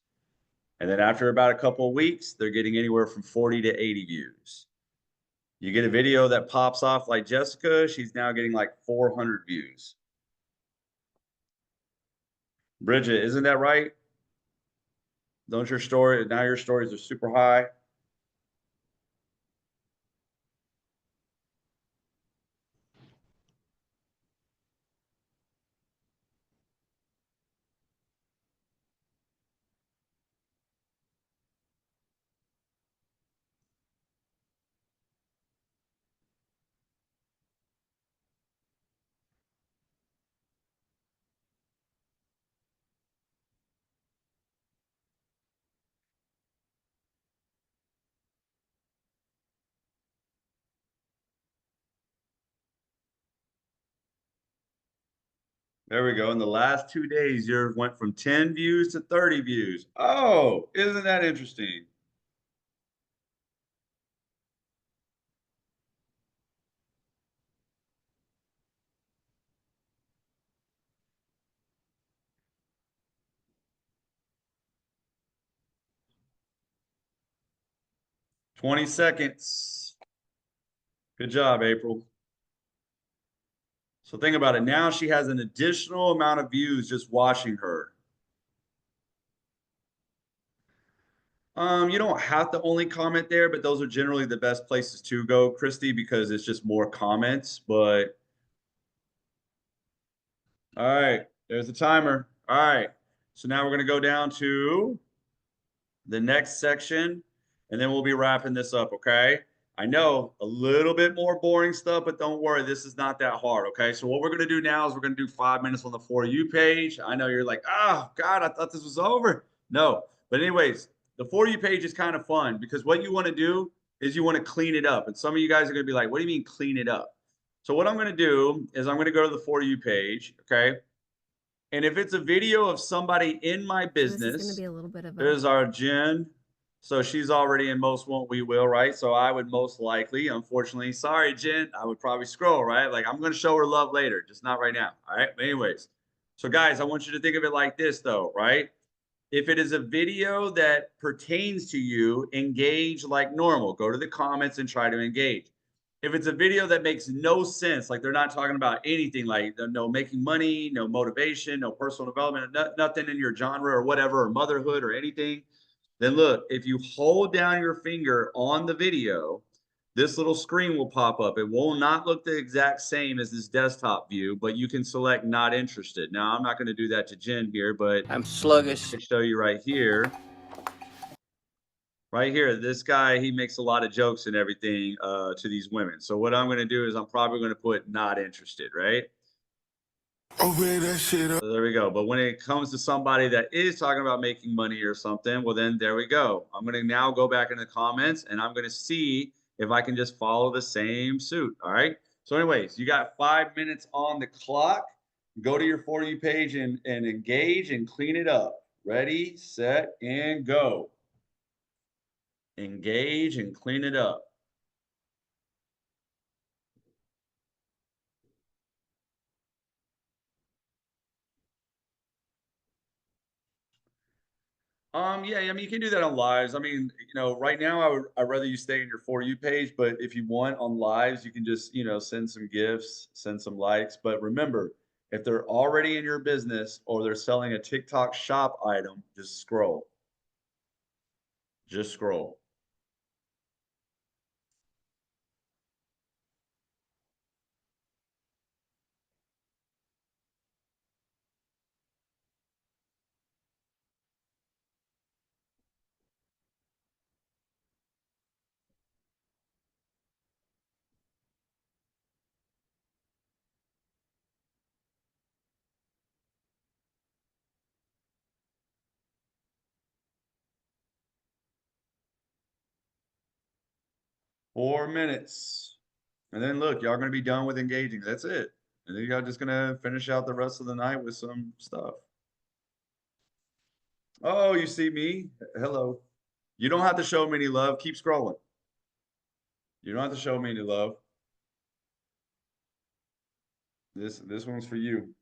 And then after about a couple of weeks, they're getting anywhere from 40 to 80 views. You get a video that pops off like Jessica, she's now getting like 400 views. Bridget, isn't that right? Don't your stories are super high? There we go. In the last 2 days, yours went from 10 views to 30 views. Oh, isn't that interesting? "20 seconds. Good job, April. So think about it. Now she has an additional amount of views just watching her. You don't have to only comment there, but those are generally the best places to go, Christy, because it's just more comments. But all right, there's the timer. All right. So now we're going to go down to the next section, and then we'll be wrapping this up, okay? I know a little bit more boring stuff, but don't worry, this is not that hard, okay? So what we're going to do now is we're going to do 5 minutes on the For You page. I know you're like, oh, God, I thought this was over. No. But anyways, the For You page is kind of fun because what you want to do is you want to clean it up. And some of you guys are going to be like, what do you mean clean it up? So what I'm going to do is I'm going to go to the For You page, okay? And if it's a video of somebody in my business, this is going to be a little bit of there's our Jen. So she's already in Most Won't We Will, right? So I would most likely, unfortunately, sorry, Jen, I would probably scroll, right? Like I'm going to show her love later, just not right now. All right. But anyways, so guys, I want you to think of it like this though, right? If it is a video that pertains to you, engage like normal. Go to the comments and try to engage. If it's a video that makes no sense, like they're not talking about anything, like no making money, no motivation, no personal development, nothing in your genre or whatever, or motherhood or anything, then look, if you hold down your finger on the video, this little screen will pop up. It will not look the exact same as this desktop view, but you can select not interested. Now, I'm not going to do that to Jen here, but I'm sluggish. I can show you right here. Right here, this guy, he makes a lot of jokes and everything to these women. So what I'm going to do is I'm probably going to put not interested, right? So there we go. But when it comes to somebody that is talking about making money or something, well, then there we go. I'm going to now go back in the comments and I'm going to see if I can just follow the same suit. All right. So anyways, you got 5 minutes on the clock. Go to your For You page and engage and clean it up. Ready, set, and go. Engage and clean it up. Yeah, I mean, you can do that on lives. I mean, right now I'd rather you stay in your For You page, but if you want on lives, you can just, send some gifts, send some likes. But remember, if they're already in your business or they're selling a TikTok shop item, just scroll. Just scroll. 4 minutes. And then look, y'all gonna be done with engaging. That's it. And then y'all just gonna finish out the rest of the night with some stuff. Oh, you see me? Hello. You don't have to show me any love. Keep scrolling. You don't have to show me any love. This one's for you.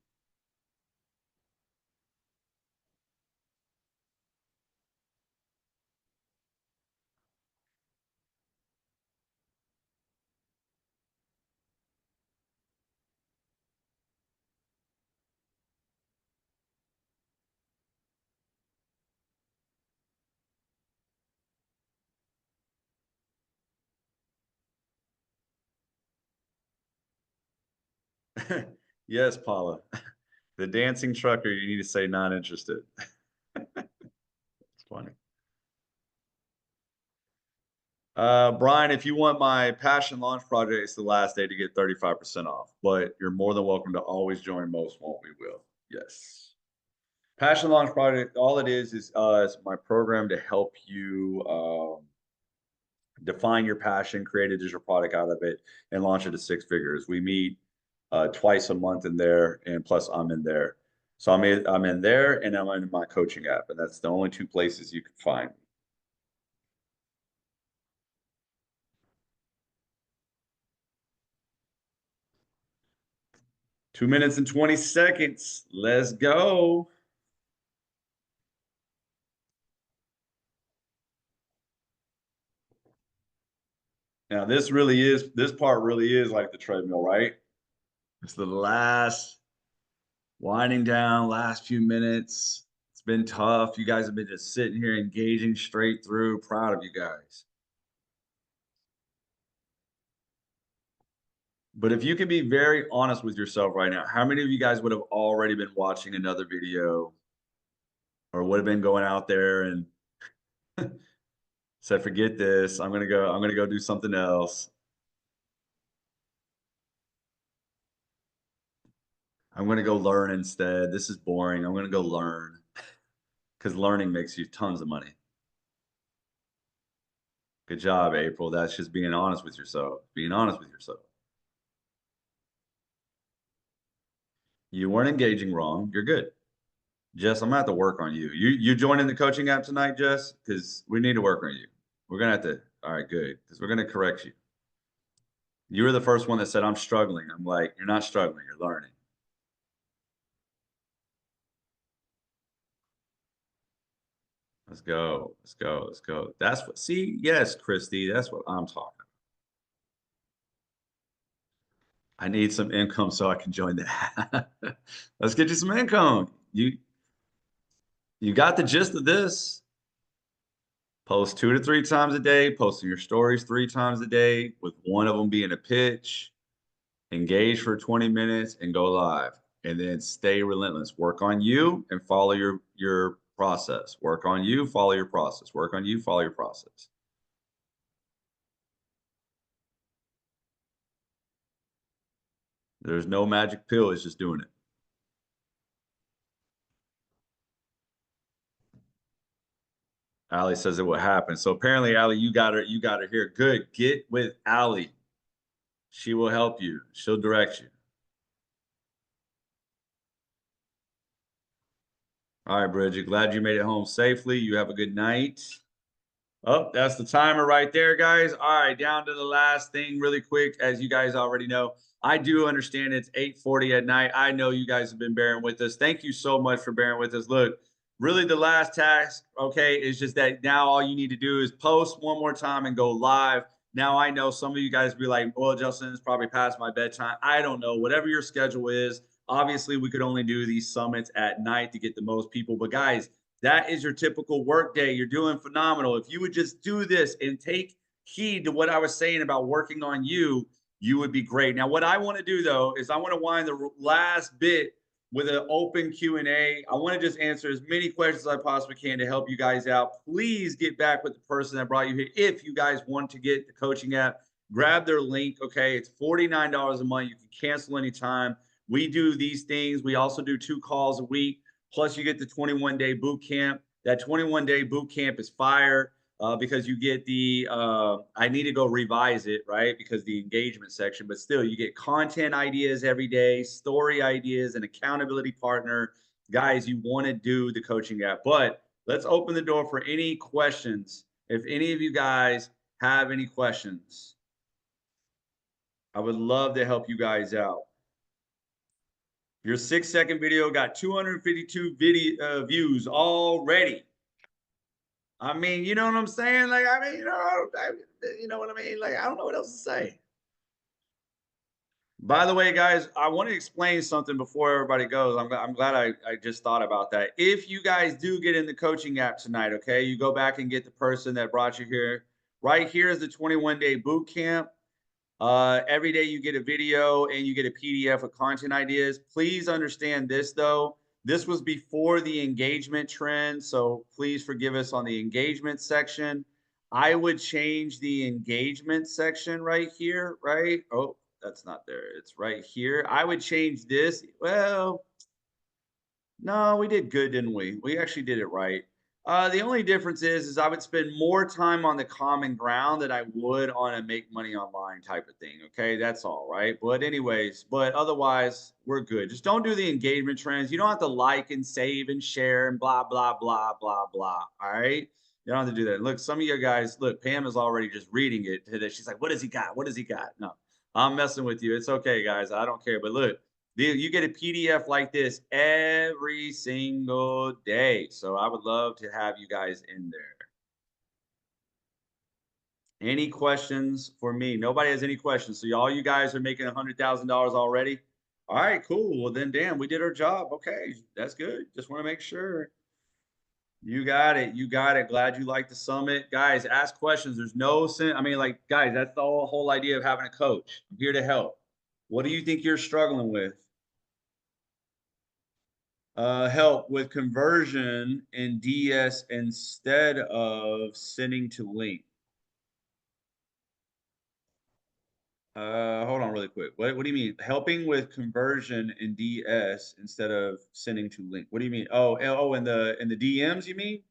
Yes, Paula. The dancing trucker, you need to say not interested. It's funny. Brian, if you want my passion launch project, it's the last day to get 35% off, but you're more than welcome to always join Most Won't We Will. Yes. Passion launch project, all it is my program to help you define your passion, create a digital product out of it, and launch it to 6 figures. We meet twice a month in there, and plus I'm in there. So I'm in there, and I'm in my coaching app, and that's the only 2 places you can find me. Two minutes and 20 seconds. Let's go. Now this part really is like the treadmill, right? It's the last winding down, last few minutes. It's been tough. You guys have been just sitting here engaging straight through. Proud of you guys. But if you can be very honest with yourself right now, how many of you guys would have already been watching another video or would have been going out there and said, forget this, I'm gonna go do something else. I'm gonna go learn instead. This is boring. I'm gonna go learn. Because learning makes you tons of money. Good job, April. That's just being honest with yourself. Being honest with yourself. You weren't engaging wrong. You're good. Jess, I'm gonna have to work on you. You joining the coaching app tonight, Jess? Because we need to work on you. We're gonna have to, all right, good. Because we're gonna correct you. You were the first one that said, I'm struggling. I'm like, you're not struggling, you're learning. Let's go. Let's go. Let's go. That's what, see, yes, Christy, that's what I'm talking about. I need some income so I can join that. Let's get you some income. You got the gist of this. Post 2 to 3 times a day, posting your stories 3 times a day, with one of them being a pitch. Engage for 20 minutes and go live. And then stay relentless. Work on you and follow your process. Work on you, follow your process. Work on you, follow your process. There's no magic pill, it's just doing it. Allie says it will happen. So apparently, Allie, you got her here. Good. Get with Allie. She will help you. She'll direct you. All right, Bridget. Glad you made it home safely. You have a good night. Oh, that's the timer right there, guys. All right, down to the last thing really quick. As you guys already know, I do understand it's 8:40 at night. I know you guys have been bearing with us. Thank you so much for bearing with us. Look, really the last task, okay, is just that now all you need to do is post one more time and go live. Now I know some of you guys be like, well, Justin, it's probably past my bedtime. I don't know. Whatever your schedule is. Obviously, we could only do these summits at night to get the most people. But guys, that is your typical work day. You're doing phenomenal. If you would just do this and take heed to what I was saying about working on you, you would be great. Now, what I want to do, though, is I want to wind the last bit with an open Q&A. I want to just answer as many questions as I possibly can to help you guys out. Please get back with the person that brought you here. If you guys want to get the coaching app, grab their link, okay? It's $49 a month. You can cancel anytime. We do these things. We also do 2 calls a week. Plus, you get the 21-day boot camp. That 21-day boot camp is fire. because you get the, I need to go revise it, right? Because the engagement section, but still you get content ideas every day, story ideas, an accountability partner. Guys, you want to do the coaching app, but let's open the door for any questions. If any of you guys have any questions, I would love to help you guys out. Your 6-second video got 252 views already. I mean, you know what I'm saying? Like, I mean, you know what I mean? Like, I don't know what else to say. By the way, guys, I want to explain something before everybody goes. I'm glad I just thought about that. If you guys do get in the coaching app tonight, okay, you go back and get the person that brought you here. Right here is the 21-day boot camp. Every day you get a video and you get a PDF of content ideas. Please understand this though. This was before the engagement trend. So please forgive us on the engagement section. I would change the engagement section right here, right? Oh, that's not there. It's right here. I would change this. Well, no, we did good, didn't we? We actually did it right. The only difference is I would spend more time on the common ground than I would on a make money online type of thing. Okay, that's all right. But anyways, but otherwise we're good. Just don't do the engagement trends. You don't have to like and save and share and blah, blah, blah, blah, blah. All right. You don't have to do that. Look, some of you guys, look, Pam is already just reading it today. She's like, what does he got? What does he got? No, I'm messing with you. It's okay, guys. I don't care. But look, you get a PDF like this every single day. So I would love to have you guys in there. Any questions for me? Nobody has any questions. So all you guys are making $100,000 already. All right, cool. Well, then, damn, we did our job. Okay, that's good. Just want to make sure. You got it. You got it. Glad you liked the summit. Guys, ask questions. There's no sense. I mean, like, guys, that's the whole idea of having a coach. I'm here to help. What do you think you're struggling with? Help with conversion in DS instead of sending to link. Hold on really quick. What do you mean? Helping with conversion in DS instead of sending to link. What do you mean? Oh, in the DMs, you mean?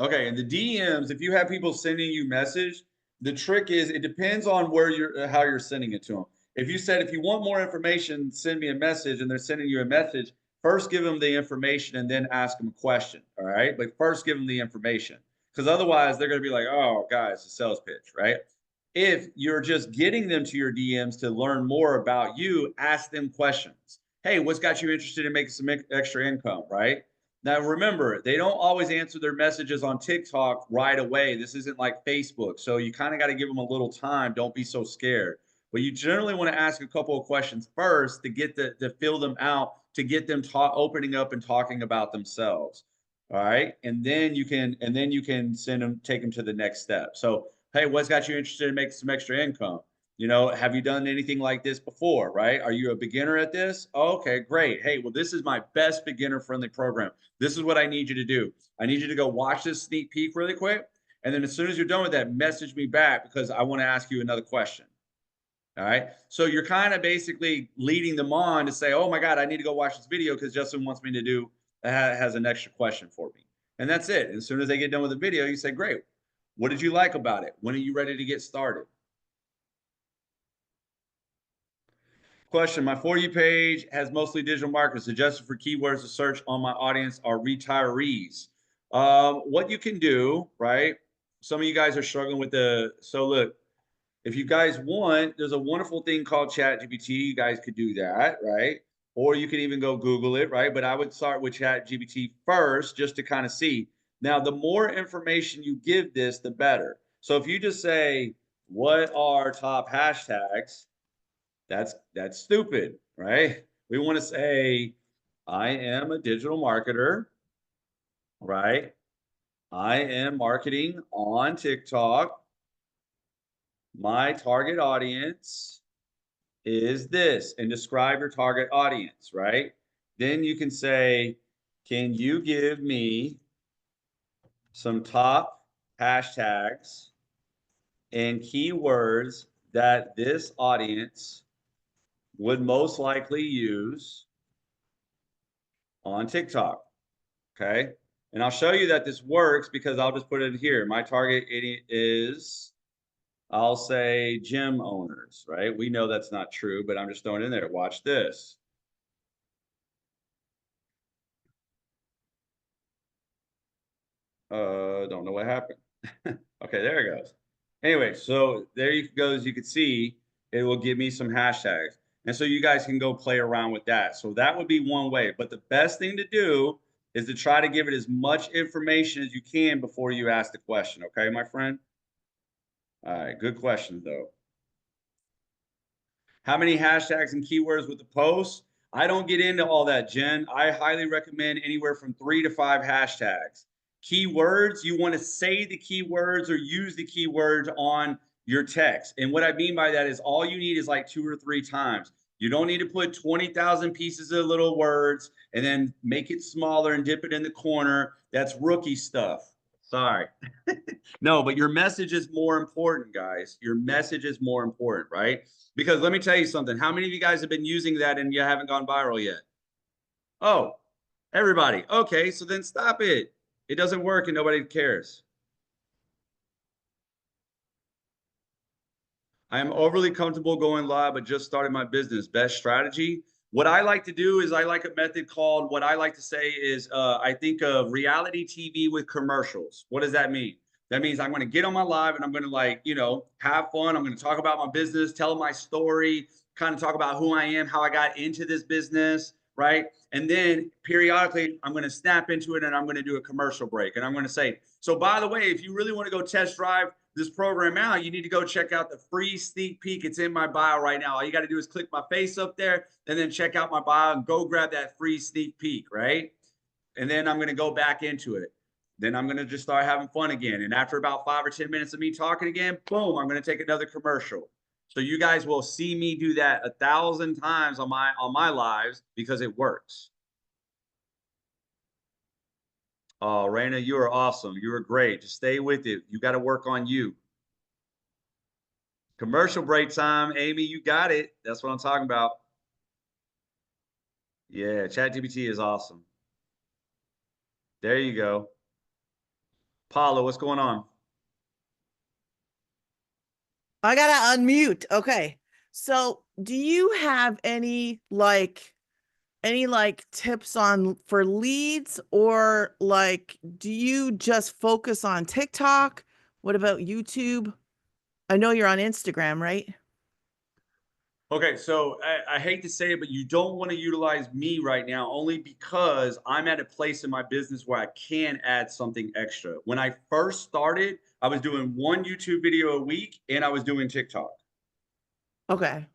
Okay, in the DMs, if you have people sending you message, the trick is it depends on where how you're sending it to them. If you said, if you want more information, send me a message, and they're sending you a message, first give them the information and then ask them a question. All right, but first give them the information, because otherwise they're going to be like, oh, guys, a sales pitch, right? If you're just getting them to your DMs to learn more about you, ask them questions. Hey, what's got you interested in making some extra income, right? Now, remember, they don't always answer their messages on TikTok right away. This isn't like Facebook. So you kind of got to give them a little time. Don't be so scared. But you generally want to ask a couple of questions first to get to fill them out, to get them opening up and talking about themselves. All right. And then you can take them to the next step. So, hey, what's got you interested in making some extra income? You know, have you done anything like this before, right? Are you a beginner at this? Oh, okay, great. Hey, well, this is my best beginner-friendly program. This is what I need you to do. I need you to go watch this sneak peek really quick. And then as soon as you're done with that, message me back because I want to ask you another question. All right. So you're kind of basically leading them on to say, oh my God, I need to go watch this video because Justin wants me to do, has an extra question for me. And that's it. And as soon as they get done with the video, you say, great. What did you like about it? When are you ready to get started? Question, my For You page has mostly digital marketers suggested for keywords to search on my audience are retirees. What you can do, right? Some of you guys are struggling with so look, if you guys want, there's a wonderful thing called ChatGPT. You guys could do that, right? Or you can even go Google it, right? But I would start with ChatGPT first just to kind of see. Now, the more information you give this, the better. So if you just say, what are top hashtags? That's stupid, right? We want to say, I am a digital marketer, right? I am marketing on TikTok. My target audience is this, and describe your target audience, right? Then you can say, can you give me some top hashtags and keywords that this audience would most likely use on TikTok. Okay. And I'll show you that this works because I'll just put it here. My target is, I'll say gym owners, right? We know that's not true, but I'm just throwing it in there. Watch this. Don't know what happened. Okay, there it goes. Anyway, so there you go. As you can see, it will give me some hashtags. And so you guys can go play around with that. So that would be one way. But the best thing to do is to try to give it as much information as you can before you ask the question. Okay, my friend? All right, good question, though. How many hashtags and keywords with the post? I don't get into all that, Jen. I highly recommend anywhere from 3 to 5 hashtags. Keywords, you want to say the keywords or use the keywords on your text. And what I mean by that is all you need is like 2 or 3 times. You don't need to put 20,000 pieces of little words and then make it smaller and dip it in the corner. That's rookie stuff. Sorry. No, but your message is more important, guys. Your message is more important, right? Because let me tell you something. How many of you guys have been using that and you haven't gone viral yet? Oh, everybody. Okay, so then stop it. It doesn't work and nobody cares. I am overly comfortable going live, but just started my business. Best strategy? What I like to do is I like a method called, what I like to say is, I think of reality TV with commercials. What does that mean? That means I'm going to get on my live and I'm going to, like, you know, have fun. I'm going to talk about my business, tell my story, kind of talk about who I am, how I got into this business, right? And then periodically I'm going to snap into it and I'm going to do a commercial break. And I'm going to say, so by the way, if you really want to go test drive this program out, you need to go check out the free sneak peek. It's in my bio right now. All you got to do is click my face up there and then check out my bio and go grab that free sneak peek, right? And then I'm going to go back into it. Then I'm going to just start having fun again. And after about 5 or 10 minutes of me talking again, boom, I'm going to take another commercial. So you guys will see me do that 1,000 times on my lives because it works. Oh, Raina, you are awesome. You are great. Just stay with it. You got to work on you. Commercial break time. Amy, you got it. That's what I'm talking about. Yeah, ChatGPT is awesome. There you go. Paula, what's going on? I gotta unmute. Okay. So do you have any tips on for leads, or like, do you just focus on TikTok? What about YouTube? I know you're on Instagram, right? Okay, so I hate to say it, but you don't want to utilize me right now only because I'm at a place in my business where I can add something extra. When I first started, I was doing 1 YouTube video a week and I was doing TikTok. Okay.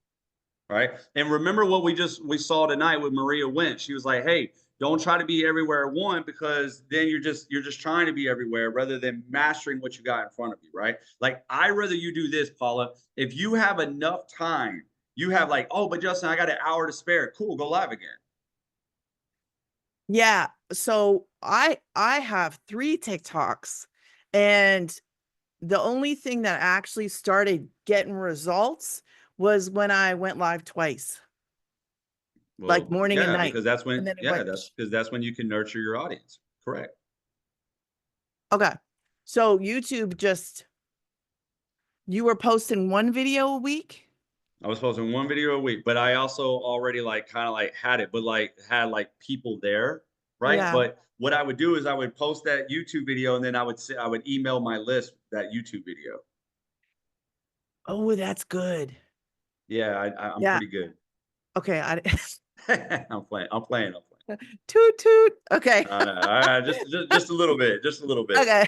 Right. And remember what we saw tonight with Maria Wentz. She was like, hey, don't try to be everywhere at once, because then you're just trying to be everywhere rather than mastering what you got in front of you. Right. Like, I'd rather you do this, Paula. If you have enough time, you have like, oh, but Justin, I got an hour to spare. Cool. Go live again. Yeah. So I have 3 TikToks, and the only thing that actually started getting results was when I went live twice. Well, like morning and yeah, night. because that's when, And then it yeah, went- that's because that's when you can nurture your audience. Correct. Okay. So YouTube you were posting 1 video a week? I was posting 1 video a week, but I also already had people there, right? Yeah. But what I would do is I would post that YouTube video and then I would email my list that YouTube video. Oh, that's good. Yeah, I'm Yeah. pretty good. Okay. I'm playing. Toot toot. Okay. Just a little bit, Okay.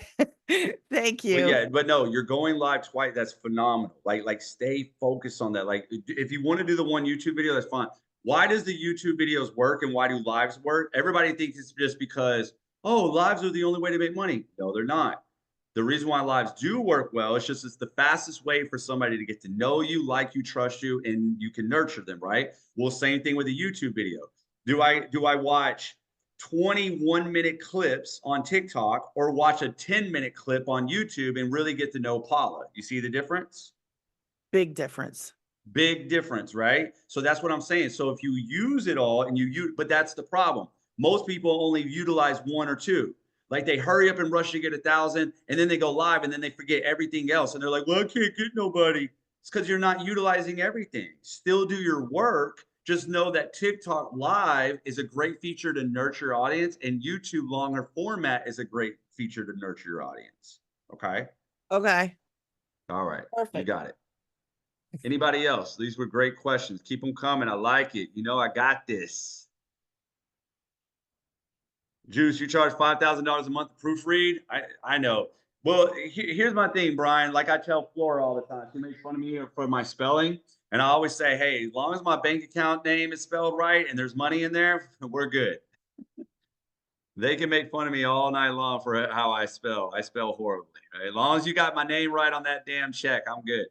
Thank you. But yeah, but no, you're going live twice. That's phenomenal. Like stay focused on that. Like, if you want to do the 1 YouTube video, that's fine. Why does the YouTube videos work and why do lives work? Everybody thinks it's just because, oh, lives are the only way to make money. No, they're not. The reason why lives do work well is just it's the fastest way for somebody to get to know you, like you, trust you, and you can nurture them, right? Well, same thing with a YouTube video. Do I watch 21-minute clips on TikTok or watch a 10-minute clip on YouTube and really get to know Paula? You see the difference? Big difference. Big difference, right? So that's what I'm saying. So if you use it all and but that's the problem. Most people only utilize 1 or 2. Like they hurry up and rush to get 1,000 and then they go live and then they forget everything else. And they're like, well, I can't get nobody. It's because you're not utilizing everything. Still do your work. Just know that TikTok Live is a great feature to nurture your audience, and YouTube longer format is a great feature to nurture your audience. Okay. Okay. All right. Perfect. You got it. Anybody else? These were great questions. Keep them coming. I like it. You know, I got this. Juice, you charge $5,000 a month to proofread? I know. Well, here's my thing, Brian. Like I tell Flora all the time, she makes fun of me for my spelling. And I always say, hey, as long as my bank account name is spelled right and there's money in there, we're good. They can make fun of me all night long for how I spell. I spell horribly. Right? As long as you got my name right on that damn check, I'm good.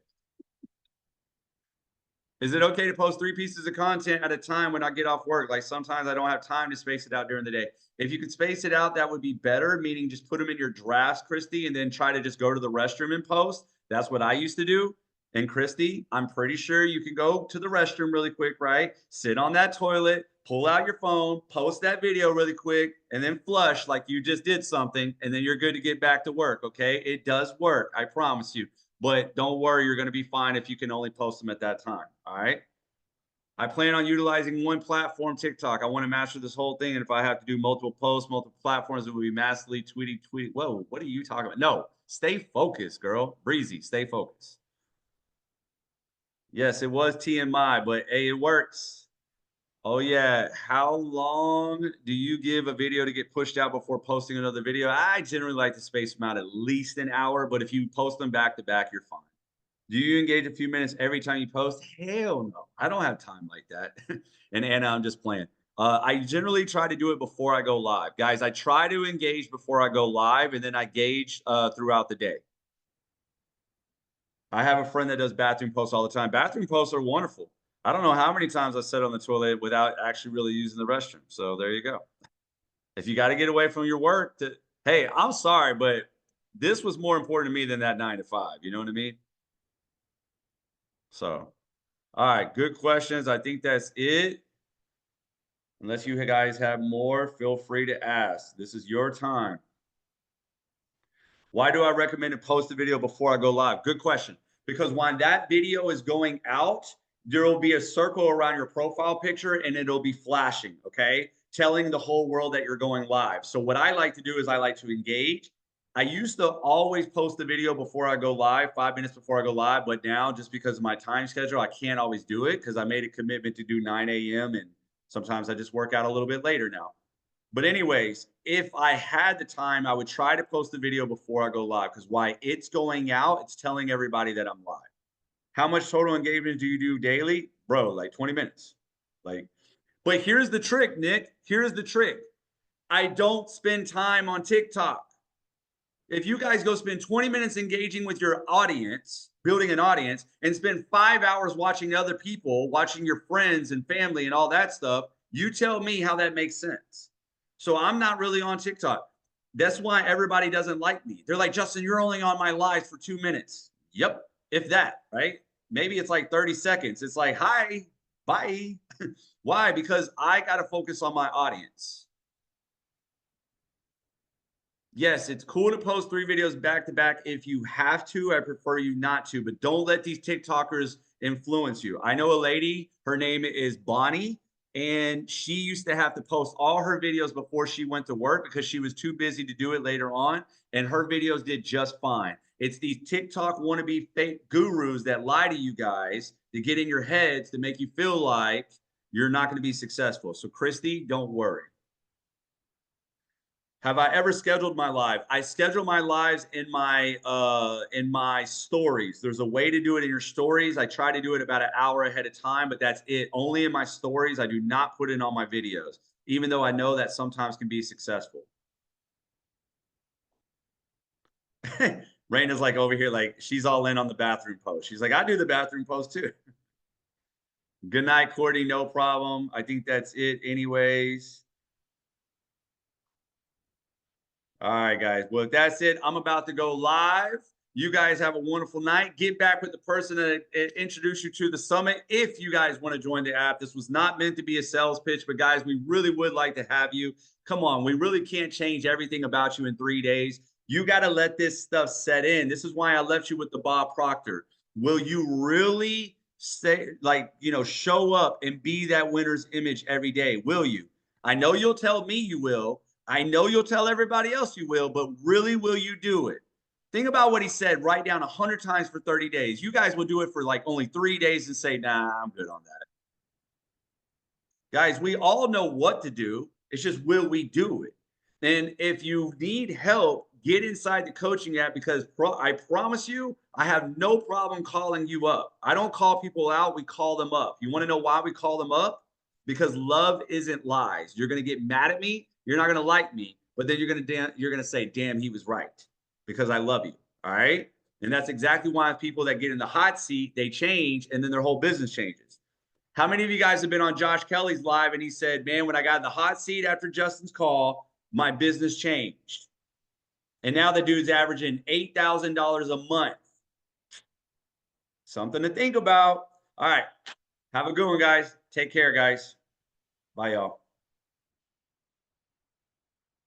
Is it okay to post 3 pieces of content at a time when I get off work? Like sometimes I don't have time to space it out during the day. If you could space it out, that would be better, meaning just put them in your drafts, Christy, and then try to just go to the restroom and post. That's what I used to do. And Christy, I'm pretty sure you can go to the restroom really quick, right? Sit on that toilet, pull out your phone, post that video really quick, and then flush like you just did something, and then you're good to get back to work, okay? It does work, I promise you. But don't worry, you're going to be fine if you can only post them at that time. All right. I plan on utilizing one platform, TikTok. I want to master this whole thing. And if I have to do multiple posts, multiple platforms, it will be massively tweety. Whoa, what are you talking about? No, stay focused, girl. Breezy, stay focused. Yes, it was TMI, but hey, it works. Oh yeah. How long do you give a video to get pushed out before posting another video? I generally like to space them out at least an hour, but if you post them back to back, you're fine. Do you engage a few minutes every time you post? Hell no. I don't have time like that. And Anna, I'm just playing. I generally try to do it before I go live. Guys, I try to engage before I go live, and then I gauge throughout the day. I have a friend that does bathroom posts all the time. Bathroom posts are wonderful. I don't know how many times I sat on the toilet without actually really using the restroom. So there you go. If you got to get away from your work hey, I'm sorry, but this was more important to me than that 9 to 5. You know what I mean? So, all right, good questions. I think that's it. Unless you guys have more, feel free to ask. This is your time. Why do I recommend to post a video before I go live? Good question. Because when that video is going out, there will be a circle around your profile picture and it'll be flashing, okay? Telling the whole world that you're going live. So what I like to do is I like to engage. I used to always post the video before I go live, 5 minutes before I go live, but now just because of my time schedule, I can't always do it because I made a commitment to do 9 a.m. and sometimes I just work out a little bit later now. But anyways, if I had the time, I would try to post the video before I go live because while it's going out, it's telling everybody that I'm live. How much total engagement do you do daily? Bro, like 20 minutes. But here's the trick, Nick. Here's the trick. I don't spend time on TikTok. If you guys go spend 20 minutes engaging with your audience, building an audience, and spend 5 hours watching other people, watching your friends and family and all that stuff, you tell me how that makes sense. So I'm not really on TikTok. That's why everybody doesn't like me. They're like, Justin, you're only on my live for 2 minutes. Yep, if that, right? Maybe it's like 30 seconds. It's like, hi, bye. Why? Because I got to focus on my audience. Yes, it's cool to post 3 videos back to back if you have to. I prefer you not to, but don't let these TikTokers influence you. I know a lady, her name is Bonnie, and she used to have to post all her videos before she went to work because she was too busy to do it later on, and her videos did just fine. It's these TikTok wannabe fake gurus that lie to you guys to get in your heads to make you feel like you're not going to be successful. So Christy, don't worry. Have I ever scheduled my live? I schedule my lives in my stories. There's a way to do it in your stories. I try to do it about an hour ahead of time, but that's it. Only in my stories. I do not put it on my videos, even though I know that sometimes can be successful. Raina's like over here, like she's all in on the bathroom post. She's like, I do the bathroom post too. Good night, Courtney. No problem. I think that's it anyways. All right, guys. Well, that's it. I'm about to go live. You guys have a wonderful night. Get back with the person that introduced you to the summit. If you guys want to join the app, this was not meant to be a sales pitch, but guys, we really would like to have you. Come on, we really can't change everything about you in 3 days. You got to let this stuff set in. This is why I left you with the Bob Proctor. Will you really stay, like, you know, show up and be that winner's image every day? Will you? I know you'll tell me you will. I know you'll tell everybody else you will, but really, will you do it? Think about what he said. Write down 100 times for 30 days. You guys will do it for like only 3 days and say, nah, I'm good on that. Guys, we all know what to do. It's just, will we do it? And if you need help, get inside the coaching app, because I promise you, I have no problem calling you up. I don't call people out. We call them up. You want to know why we call them up? Because love isn't lies. You're going to get mad at me. You're not going to like me, but then you're going to say, damn, he was right, because I love you. All right. And that's exactly why people that get in the hot seat, they change, and then their whole business changes. How many of you guys have been on Josh Kelly's live and he said, man, when I got in the hot seat after Justin's call, my business changed. And now the dude's averaging $8,000 a month. Something to think about. All right. Have a good one, guys. Take care, guys. Bye, y'all.